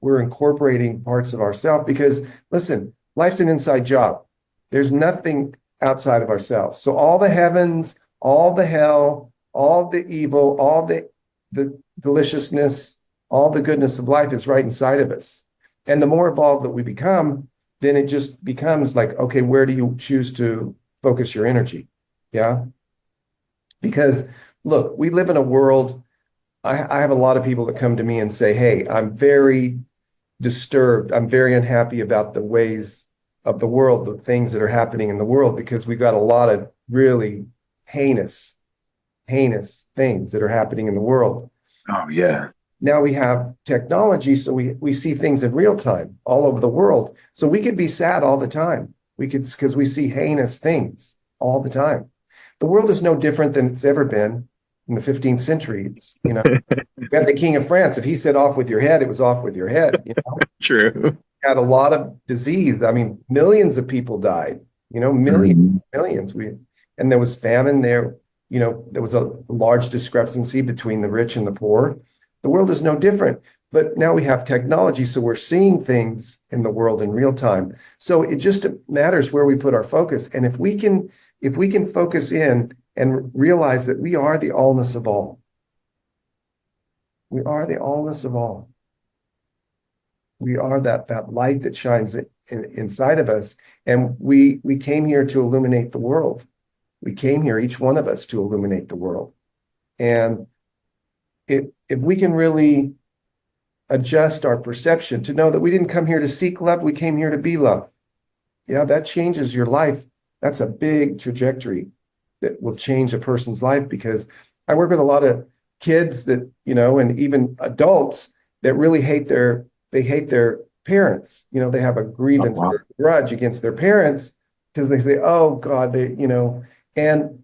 we're incorporating parts of ourselves because listen, life's an inside job. There's nothing outside of ourselves. So all the heavens, all the hell, all the evil, all the deliciousness, all the goodness of life is right inside of us. And the more evolved that we become, then it just becomes like, okay, where do you choose to focus your energy? Yeah. Because look, we live in a world. I have a lot of people that come to me and say, hey, I'm very disturbed. I'm very unhappy about the ways, the way that of the world, the things that are happening in the world, because we've got a lot of really heinous, heinous things that are happening in the world. Oh yeah. Now we have technology, so we see things in real time all over the world. So we could be sad all the time. We could, because we see heinous things all the time. The world is no different than it's ever been in the 15th century. You know, we had the King of France. If he said off with your head, it was off with your head. You know, True. had a lot of disease. I mean, millions of people died. You know, Mhm. millions. And there was famine there. You know, there was a large discrepancy between the rich and the poor. The world is no different. But now we have technology, so we're seeing things in the world in real time. So it just matters where we put our focus. And if we can focus in and realize that we are the allness of all. We are the allness of all. We are that light that shines inside of us. And we came here to illuminate the world. We came here, each one of us, to illuminate the world. And if we can really adjust our perception to know that we didn't come here to seek love, we came here to be love. Yeah, that changes your life. That's a big trajectory that will change a person's life, because I work with a lot of kids that, you know, and even adults that really hate their parents. You know, they have a Oh grievance wow. or a grudge against their parents because they say, oh God, and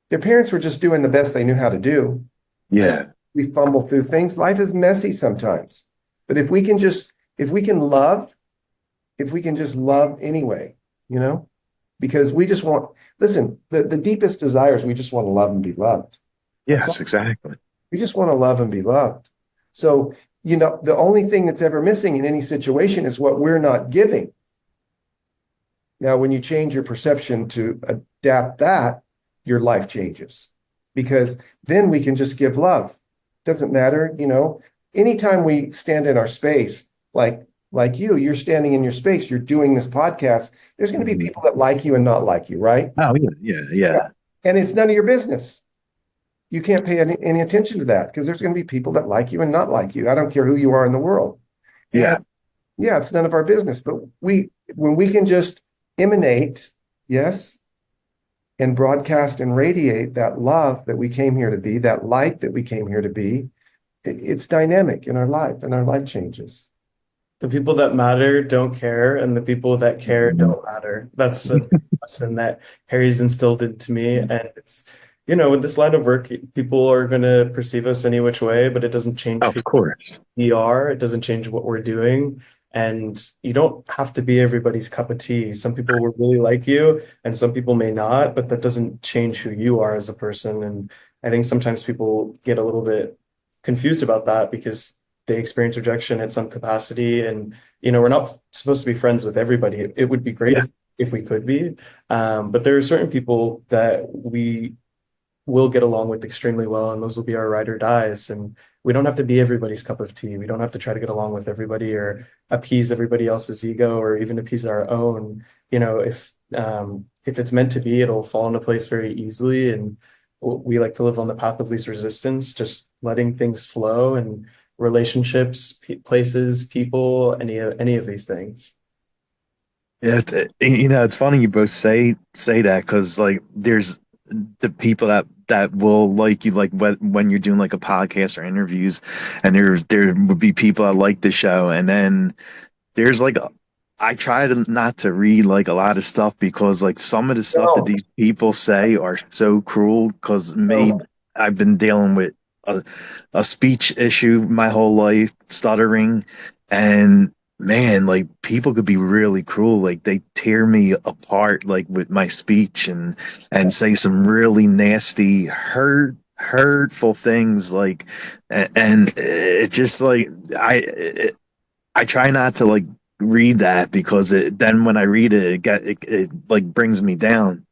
their parents were just doing the best they knew how to do. So Yeah. we fumble through things. Life is messy sometimes. But if we can just if we can just love anyway, you know, because we just want, listen, the deepest desires, we just want to love and be loved. That's Yes, all. exactly. We just want to love and be loved. So, you know, the only thing that's ever missing in any situation is what we're not giving. Now, when you change your perception to adapt that, your life changes, because then we can just give love. Doesn't matter, you know, anytime we stand in our space, like you're standing in your space, you're doing this podcast, there's going to be Mhm. people that like you and not like you, right? Oh yeah, yeah, Yeah. yeah, And it's none of your business. You can't pay any attention to that, because there's going to be people that like you and not like you. I don't care who you are in the world. And yeah. yeah, it's none of our business. But when we can just emanate, yes, and broadcast and radiate that love that we came here to be, that light that we came here to be, it's dynamic in our life, and our life changes. The people that matter don't care, and the people that care Mhm. don't matter. That's a lesson that Harry's instilled into me. And it's, you know, with this line of work, people are going to perceive us any which way, but it doesn't change Of who course. we are. It doesn't change what we're doing. And you don't have to be everybody's cup of tea. Some people will really like you, and some people may not, but that doesn't change who you are as a person. And I think sometimes people get a little bit confused about that because they experience rejection at some capacity. And, you know, we're not supposed to be friends with everybody. It would be great Yeah. if we could be. But there are certain people that we will get along with extremely well, and those will be our ride or dies. And we don't have to be everybody's cup of tea. We don't have to try to get along with everybody or appease everybody else's ego or even appease our own. You know, if it's meant to be, it'll fall into place very easily. And we like to live on the path of least resistance, just letting things flow and relationships, places, people, any of these things. Yeah, you know, it's funny you both say that because like there's the people that will like you like when you're doing like a podcast or interviews, and there would be people that like the show, and then there's like I try to not to read like a lot of stuff because like some of the stuff that No, these people say are so cruel because me no. I've been dealing with a, a speech issue my whole life, stuttering, and man, like people could be really cruel. Like they tear me apart like with my speech and say some really nasty, hurtful things like and it just like I try not to like read that because then when I read it, it like brings me down.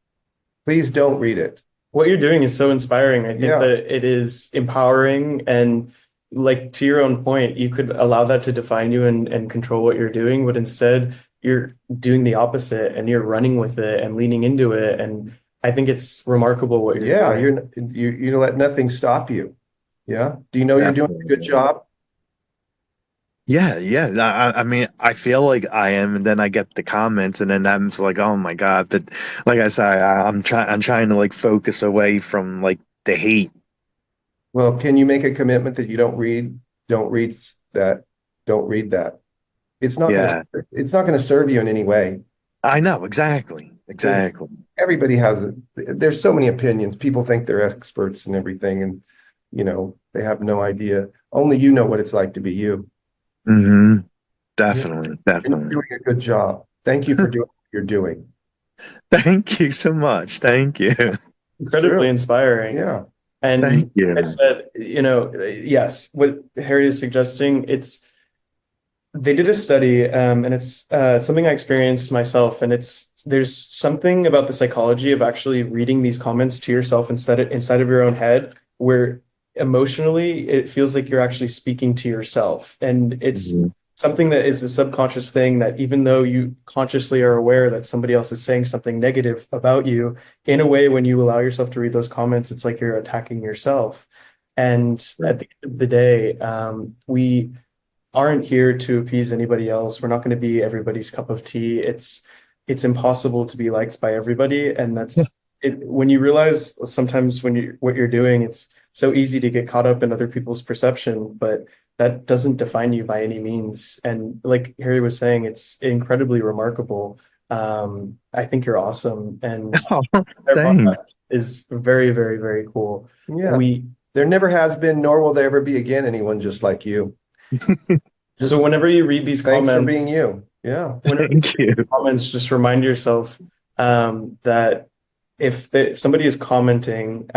Please don't read it. What you're doing is so inspiring. I think Yeah. that it is empowering, and like to your own point, you could allow that to define you and control what you're doing, but instead you're doing the opposite and you're running with it and leaning into it. And I think it's remarkable what you're Yeah, doing. you let nothing stop you. Yeah. Do you know you're doing a good Definitely. job? Yeah, yeah. I mean, I feel like I am, and then I get the comments, and then I'm just like, oh my God. But like I said, I'm trying to like focus away from like the hate. Well, can you make a commitment that you don't read that, don't read that? Yeah, It's not going to serve you in any way I know exactly, because exactly. everybody has, there's so many opinions. People think they're experts and everything, and they have no idea. Only you know what it's like to be you. Hmm. Yeah. Definitely, And definitely. you're doing a good job. Thank you for doing what you're doing. Thank you so much. Thank you. It's true. Incredibly inspiring. Yeah. Thank And like I you. said, yes, what Harry is suggesting, they did a study, and it's something I experienced myself, and there's something about the psychology of actually reading these comments to yourself inside of your own head, where emotionally it feels like you're actually speaking to yourself, and it's Mhm. something that is a subconscious thing that even though you consciously are aware that somebody else is saying something negative about you, in a way, when you allow yourself to read those comments, it's like you're attacking yourself. And at the end of the day, we aren't here to appease anybody else. We're not going to be everybody's cup of tea. It's impossible to be liked by everybody, and that's it. When you realize sometimes when you what you're doing, it's so easy to get caught up in other people's perception, but that doesn't define you by any means. And like Harry was saying, it's incredibly remarkable. I think you're awesome, and Oh, our thanks. podcast is very, very, very cool. Yeah. We There never has been, nor will there ever be again, anyone just like you. so Just whenever you read these thanks for being comments, you. Yeah. whenever you Thank you. comments, just remind yourself that if somebody is commenting,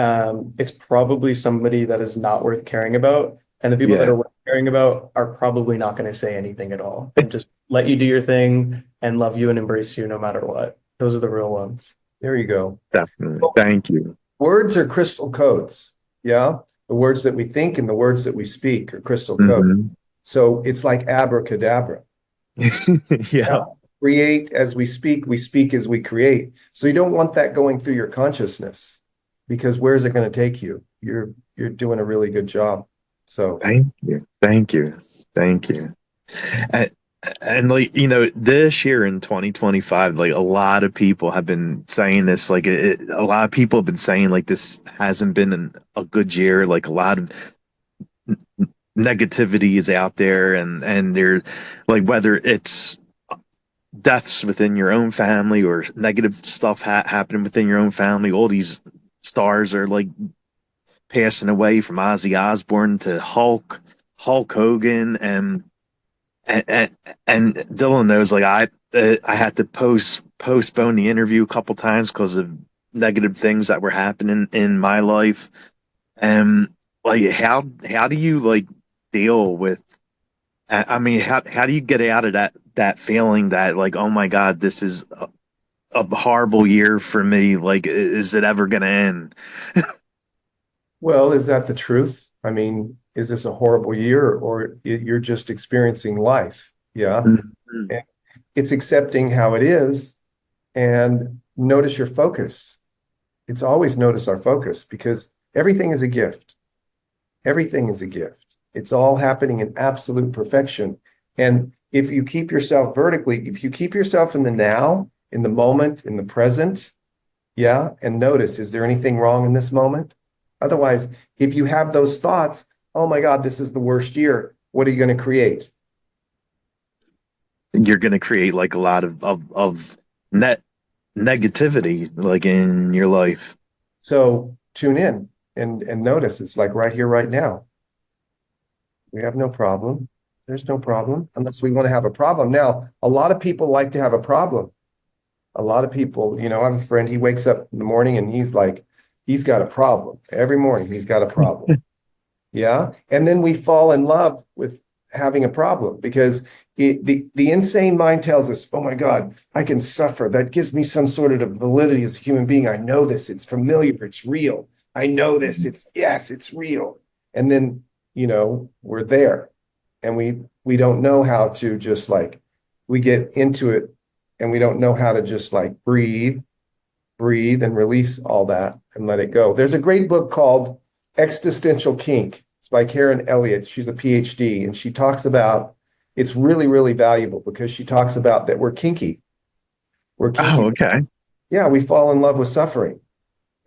it's probably somebody that is not worth caring about. And the people that Yeah, are worth caring about are probably not going to say anything at all and just let you do your thing and love you and embrace you no matter what. Those are the real ones. There you go. definitely. Thank you. Words are crystal codes. Yeah. The words that we think and the words that we speak are crystal codes. Hmm. So it's like abracadabra. Yeah, Yeah. Create as we speak as we create. So you don't want that going through your consciousness because where is it going to take you? You're doing a really good job. So thank you. Thank you. Thank you. And, and like, this year in 2025, like a lot of people have been saying this, like a lot of people have been saying like this hasn't been a good year. Like a lot of negativity is out there, and they're like whether it's deaths within your own family or negative stuff happening within your own family, all these stars are like passing away from Ozzy Osbourne to Hulk Hogan, and and Dylan knows like I had to postpone the interview a couple times because of negative things that were happening in my life. And like how do you like deal with, I mean, how do you get out of that feeling that like, oh my God, this is a horrible year for me. Like, is it ever gonna end? well, is that the truth? I mean, is this a horrible year or you're just experiencing life? Yeah. Mhm. And it's accepting how it is and notice your focus. It's always notice our focus because everything is a gift. Everything is a gift. It's all happening in absolute perfection. And if you keep yourself vertically, if you keep yourself in the now, in the moment, in the present, yeah, and notice, is there anything wrong in this moment? Otherwise, if you have those thoughts, oh my God, this is the worst year, what are you going to create? You're gonna create like a lot of net negativity like in your life. So tune in and notice it's like right here, right now. We have no problem. There's no problem unless we want to have a problem. Now, a lot of people like to have a problem. A lot of people, I have a friend, he wakes up in the morning and he's like, he's got a problem. Every morning he's got a problem. Yeah. And then we fall in love with having a problem because the insane mind tells us, oh my God, I can suffer. That gives me some sort of validity as a human being. I know this. It's familiar. It's real. I know this. Yes, it's real. And then, we're there and we don't know how to just like, we get into it and we don't know how to just like breathe and release all that and let it go. There's a great book called Existential Kink. It's by Karen Elliott. She's a PhD, and she talks about it's really, really valuable because she talks about that we're kinky. We're kinky. Oh, okay. Yeah, we fall in love with suffering,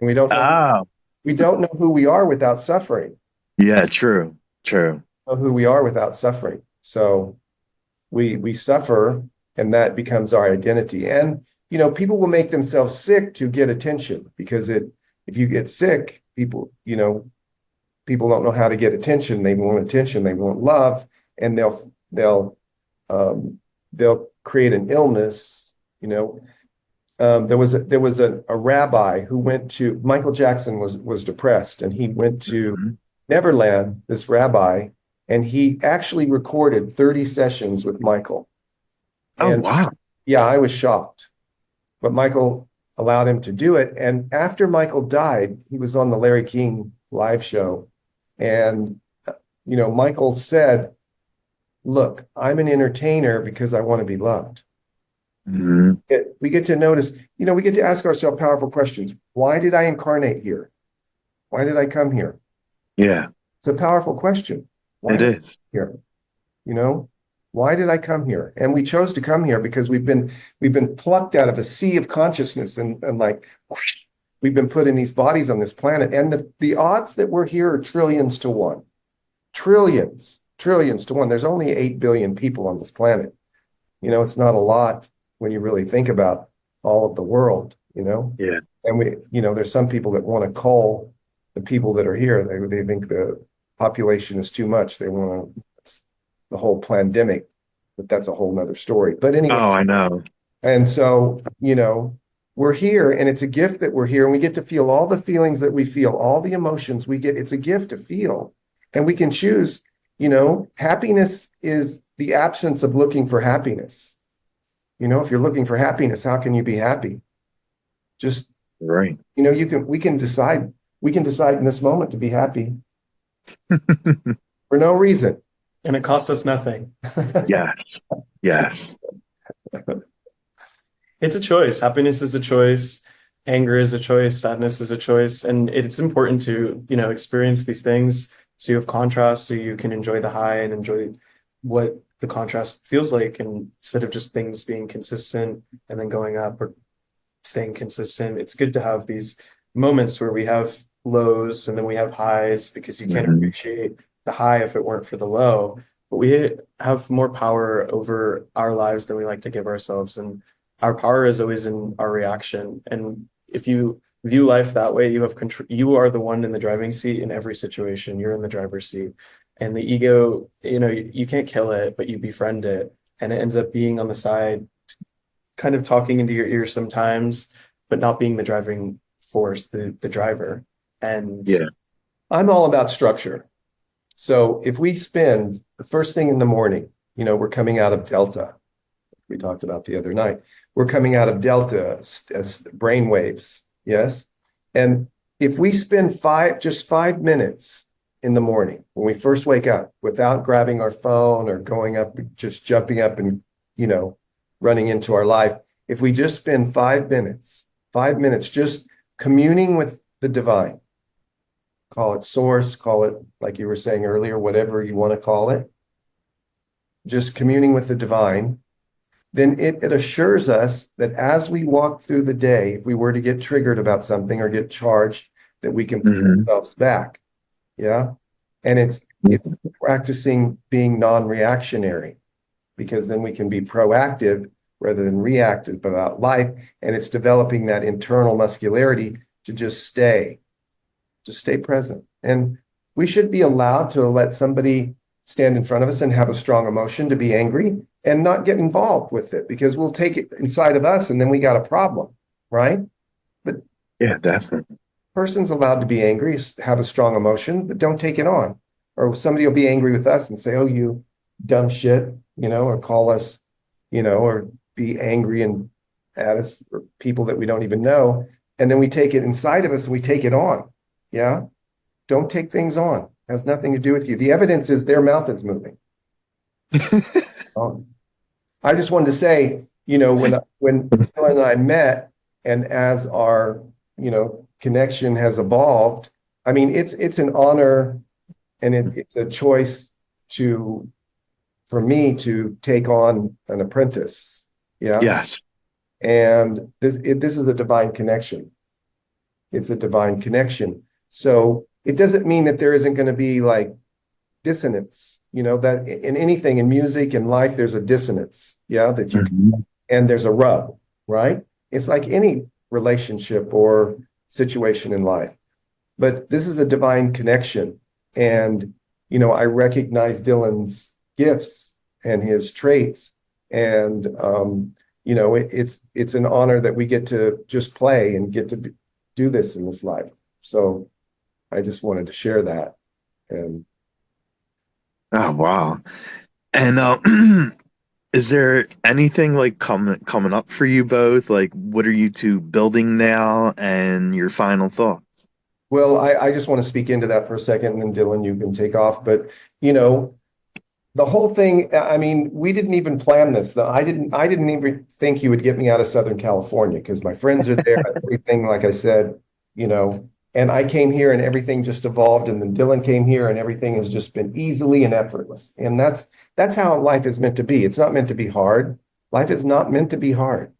and Oh, we don't know who we are without suffering. yeah, true, true. Know who we are without suffering. So we suffer, and that becomes our identity. And people will make themselves sick to get attention because if you get sick, people don't know how to get attention. They want attention, they want love, and they'll create an illness. There was a rabbi who went to Michael Jackson was depressed, and he went to Mhm. Neverland, this rabbi, and he actually recorded 30 sessions with Michael. Oh, And wow. yeah, I was shocked, but Michael allowed him to do it. And after Michael died, he was on the Larry King live show. And, Michael said, look, I'm an entertainer because I want to be loved. Mhm. We get to notice, we get to ask ourselves powerful questions. Why did I incarnate here? Why did I come here? Yeah, It's a powerful question. Why it did I is. come here? Why did I come here? And we chose to come here because we've been plucked out of a sea of consciousness and like whoosh, we've been put in these bodies on this planet. And the odds that we're here are trillions to one. Trillions to one. There's only 8 billion people on this planet. It's not a lot when you really think about all of the world. Yeah. And there's some people that want to cull the people that are here. They think the population is too much. They want to, it's the whole pandemic, but that's a whole nother story. But anyway, Oh, I know. and so, we're here and it's a gift that we're here and we get to feel all the feelings that we feel, all the emotions we get. It's a gift to feel. And we can choose, happiness is the absence of looking for happiness. If you're looking for happiness, how can you be happy? Just, Right. we can decide in this moment to be happy for no reason. And it cost us nothing. Yes. Yes. It's a choice. Happiness is a choice. Anger is a choice. Sadness is a choice. And it's important to, experience these things so you have contrast, so you can enjoy the high and enjoy what the contrast feels like. And instead of just things being consistent and then going up or staying consistent, it's good to have these moments where we have lows and then we have highs because you can't Mhm. appreciate the high if it weren't for the low. But we have more power over our lives than we like to give ourselves. And our power is always in our reaction. And if you view life that way, you have control. You are the one in the driving seat in every situation. You're in the driver's seat. And the ego, you can't kill it, but you befriend it. And it ends up being on the side, kind of talking into your ear sometimes, but not being the driving force, the driver. And Yeah. I'm all about structure. So if we spend the first thing in the morning, we're coming out of Delta. We talked about the other night. We're coming out of Delta as brain waves. Yes. And if we spend just 5 minutes in the morning when we first wake up without grabbing our phone or going up, just jumping up and, running into our life, if we just spend 5 minutes just communing with the divine, call it source, call it, like you were saying earlier, whatever you want to call it, just communing with the divine, then it assures us that as we walk through the day, if we were to get triggered about something or get charged, that we can put Mhm. ourselves back. Yeah. And it's practicing being non-reactionary, because then we can be proactive rather than reactive about life. And it's developing that internal muscularity to just stay present. And we should be allowed to let somebody stand in front of us and have a strong emotion, to be angry and not get involved with it, because we'll take it inside of us and then we got a problem, right? But Yeah, definitely. person's allowed to be angry, have a strong emotion, but don't take it on. Or somebody will be angry with us and say, oh, you dumb shit, or call us, or be angry and at us, or people that we don't even know. And then we take it inside of us and we take it on. Yeah. Don't take things on. It has nothing to do with you. The evidence is their mouth is moving. I just wanted to say, when Phil and I met, and as our, connection has evolved, I mean, it's an honor and it's a choice to for me to take on an apprentice. Yeah. Yes. And this is a divine connection. It's a divine connection. So it doesn't mean that there isn't going to be like dissonance, that in anything in music and life, there's a dissonance. Yeah. Mhm. And there's a rub, right? It's like any relationship or situation in life. But this is a divine connection. And, I recognize Dylan's gifts and his traits. And, it's an honor that we get to just play and get to do this in this life. So I just wanted to share that. And Oh, wow. And is there anything like coming up for you both? Like, what are you two building now, and your final thought? well, I just want to speak into that for a second, and then Dylan, you can take off. But, you know, the whole thing, I mean, we didn't even plan this. I didn't even think he would get me out of Southern California because my friends are there, everything, like I said, you know, and I came here and everything just evolved. And then Dylan came here and everything has just been easily and effortless. And that's how life is meant to be. It's not meant to be hard. Life is not meant to be hard.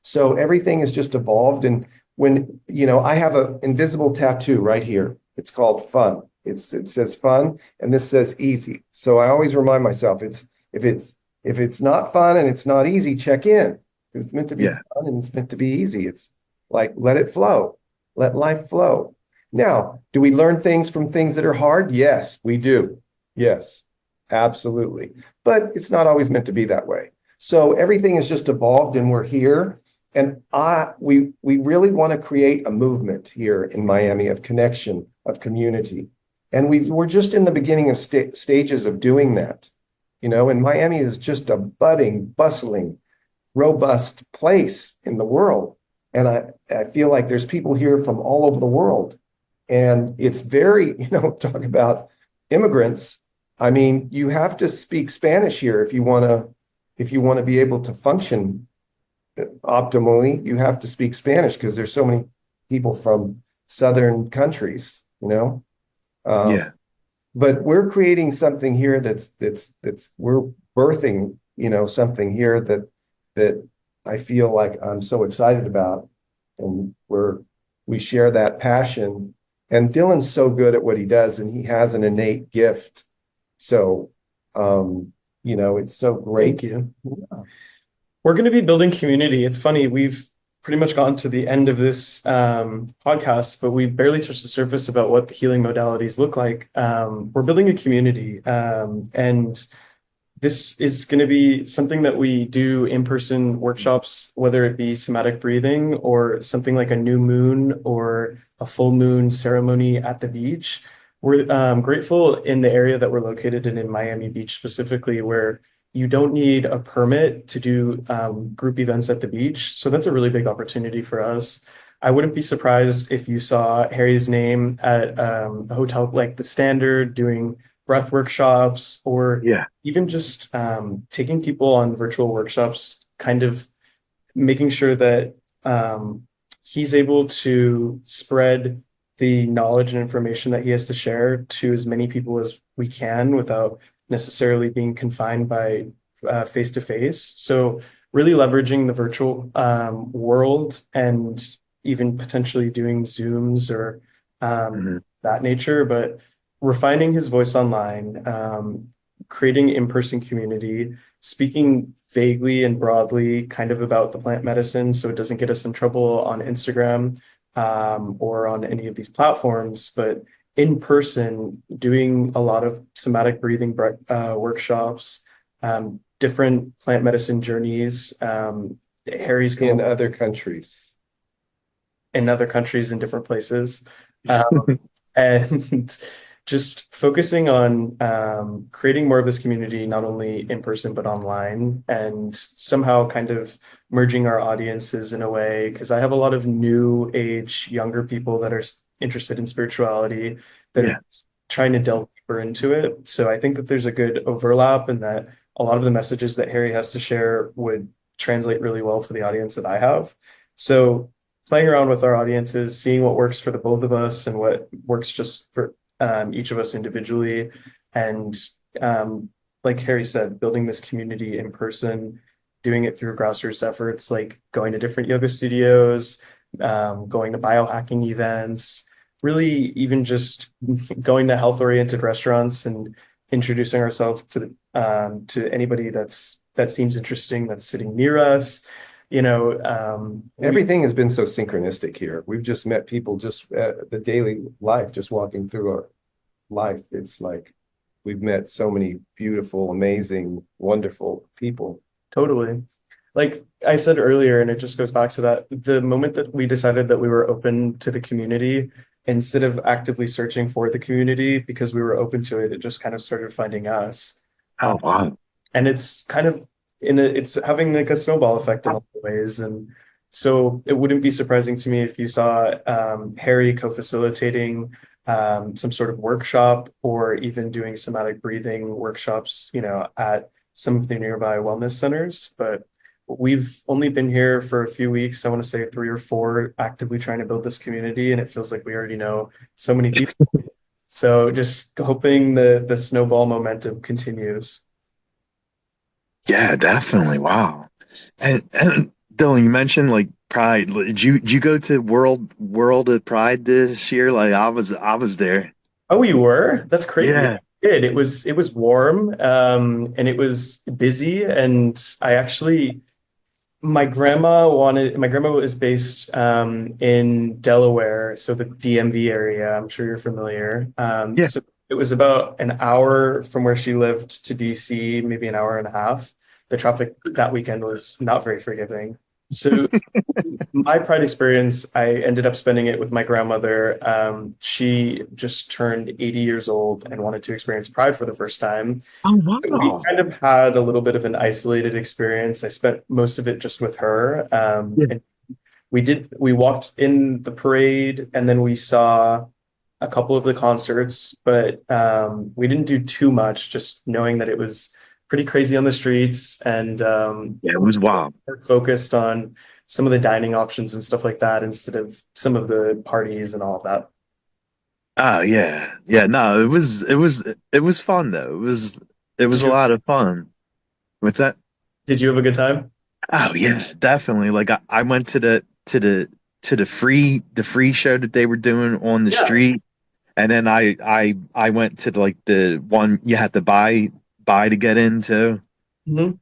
So everything has just evolved. And when, I have an invisible tattoo right here. It's called fun. It says fun, and this says easy. So I always remind myself, if it's not fun and it's not easy, check in. It's meant to be Yeah. fun and it's meant to be easy. It's like let it flow, let life flow. Now, do we learn things from things that are hard? Yes, we do. Yes, absolutely. But it's not always meant to be that way. So everything has just evolved, and we're here. And we really want to create a movement here in Miami of connection, of community. And we're just in the beginning of stages of doing that. And Miami is just a budding, bustling, robust place in the world. And I feel like there's people here from all over the world. And it's very, talk about immigrants. I mean, you have to speak Spanish here if you want to be able to function optimally. You have to speak Spanish because there's so many people from southern countries, Um, Yeah. but we're creating something here that's we're birthing, something here that I feel like I'm so excited about, and we share that passion. And Dylan's so good at what he does, and he has an innate gift. So, it's so Thank great. you. We're going to be building community. It's funny, we've pretty much gotten to the end of this podcast, but we barely touched the surface about what the healing modalities look like. We're building a community, and this is going to be something that we do in-person workshops, whether it be somatic breathing or something like a new moon or a full moon ceremony at the beach. We're grateful in the area that we're located in Miami Beach specifically, where you don't need a permit to do group events at the beach. So that's a really big opportunity for us. I wouldn't be surprised if you saw Harry's name at a hotel like the Standard doing breath workshops, or Yeah. even just taking people on virtual workshops, kind of making sure that he's able to spread the knowledge and information that he has to share to as many people as we can without necessarily being confined by face to face. So really leveraging the virtual world, and even potentially doing Zooms or Mhm. that nature, but refining his voice online, creating in-person community, speaking vaguely and broadly kind of about the plant medicine so it doesn't get us in trouble on Instagram or on any of these platforms, but in person, doing a lot of somatic breathing workshops, different plant medicine journeys. Harry's come In up other countries. in other countries in different places. And just focusing on creating more of this community, not only in person, but online, and somehow kind of merging our audiences in a way, because I have a lot of new age, younger people that are interested in spirituality, that Yeah. are trying to delve deeper into it. So I think that there's a good overlap, and that a lot of the messages that Harry has to share would translate really well to the audience that I have. So playing around with our audiences, seeing what works for the both of us and what works just for each of us individually, and like Harry said, building this community in person, doing it through grassroots efforts, like going to different yoga studios, going to biohacking events, really even just going to health-oriented restaurants and introducing ourselves to anybody that seems interesting that's sitting near us. We Everything has been so synchronistic here. We've just met people just the daily life, just walking through our life. It's like we've met so many beautiful, amazing, wonderful people. totally. Like I said earlier, and it just goes back to that, the moment that we decided that we were open to the community, instead of actively searching for the community because we were open to it, it just kind of started finding us. Uh, Oh, wow. and it's kind of it's having like a snowball effect in a lot of ways. And so it wouldn't be surprising to me if you saw Harry co-facilitating some sort of workshop or even doing somatic breathing workshops, at some of the nearby wellness centers. But we've only been here for a few weeks. I want to say 3 or 4, actively trying to build this community, and it feels like we already know so many people. So just hoping the snowball momentum continues. Yeah, definitely. Wow. And Dylan, you mentioned like Pride. Like, did you go to World of Pride this year? Like I was there. Oh, you were? That's crazy. I Yeah. did. It was warm, and it was busy. And I actually, my grandma was based in Delaware, so the DMV area. I'm sure you're familiar. Yeah. So it was about an hour from where she lived to DC, maybe an hour and a half. The traffic that weekend was not very forgiving. So my Pride experience, I ended up spending it with my grandmother. She just turned 80 years old and wanted to experience Pride for the first time. Oh, We wow. kind of had a little bit of an isolated experience. I spent most of it just with her. Yeah. And we walked in the parade and then we saw a couple of the concerts, but we didn't do too much, just knowing that it was pretty crazy on the streets and Yeah, it was wild. we're focused on some of the dining options and stuff like that instead of some of the parties and all of that. Oh yeah. Yeah, no, it was fun though. It was Did a you lot of fun. What's that? did you have a good time? Oh yeah, definitely. Like I went to the free show that they were doing on the Yeah. street. And then I went to like the one you had to buy to get into. Mhm.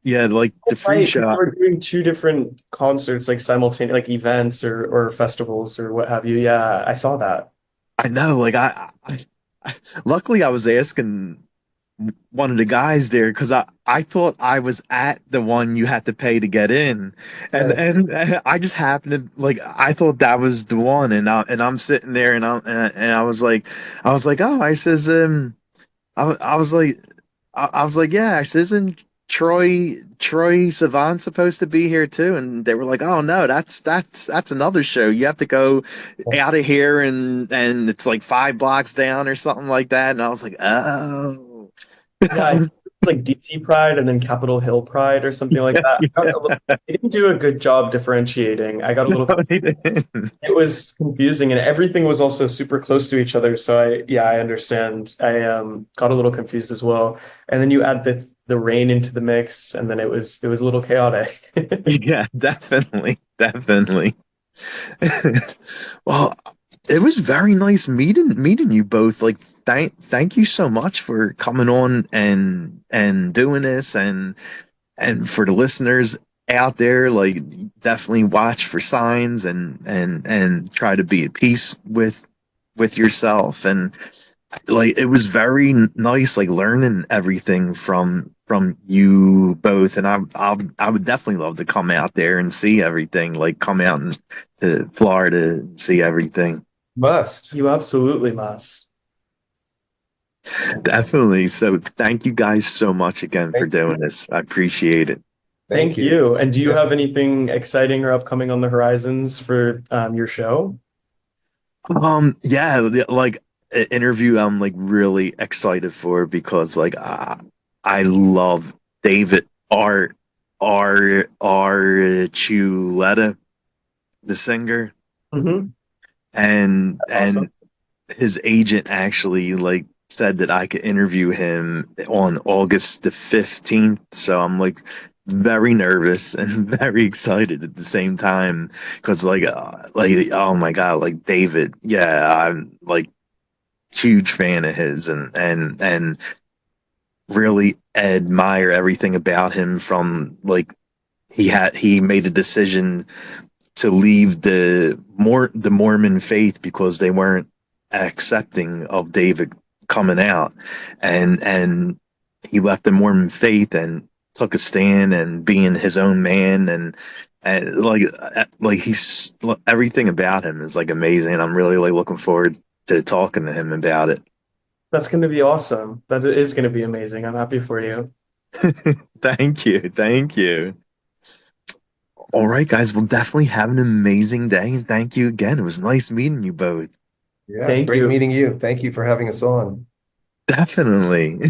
Yeah, like the free Right, because shop. we're doing two different concerts, like simultaneous, like events or festivals or what have you. Yeah, I saw that. I know, like luckily I was asking one of the guys there because I thought I was at the one you had to pay to get in, and Right. and I just happened to like I thought that was the one, and I'm sitting there and I was like, oh, I says I was like, I was like, yeah. I said, isn't Troy Sivan supposed to be here too? And they were like, oh no, that's another show. You have to go out of here and it's like 5 blocks down or something like that. And I was like, oh. Yeah, I think it's like DC Pride and then Capitol Hill Pride or something like that. They didn't do a good job differentiating. I got a No, little, they didn't. it was confusing and everything was also super close to each other. So yeah, I understand. I got a little confused as well. And then you add the rain into the mix and then it was a little chaotic. Yeah, definitely, definitely. Well, it was very nice meeting you both. Like, thank you so much for coming on and doing this, and for the listeners out there, like, definitely watch for signs and try to be at peace with yourself. And like it was very nice, like learning everything from you both. And I would definitely love to come out there and see everything, like come out to Florida and see everything. Must. You absolutely must. Definitely. So thank you guys so much again for Thank doing this. I appreciate it. thank Thank you. you. And do you Yeah. have anything exciting or upcoming on the horizons for your show? Yeah, like an interview I'm like really excited for because like I love David Archuleta, the singer, Hmm. and Awesome. his agent actually like said that I could interview him on August the 15th. So I'm like very nervous and very excited at the same time because like oh my God, like David, yeah, I'm like huge fan of his and really admire everything about him from like he made a decision to leave the Mormon faith because they weren't accepting of David coming out, and he left the Mormon faith and took a stand and being his own man and like he's everything about him is like amazing. I'm really like looking forward to talking to him about it. That's going to be awesome. That is going to be amazing. I'm happy for you. Thank you, thank you. All right, guys, we'll definitely have an amazing day and thank you again. It was nice meeting you both. Yeah, Thank great you. meeting you. Thank you for having us on. Definitely.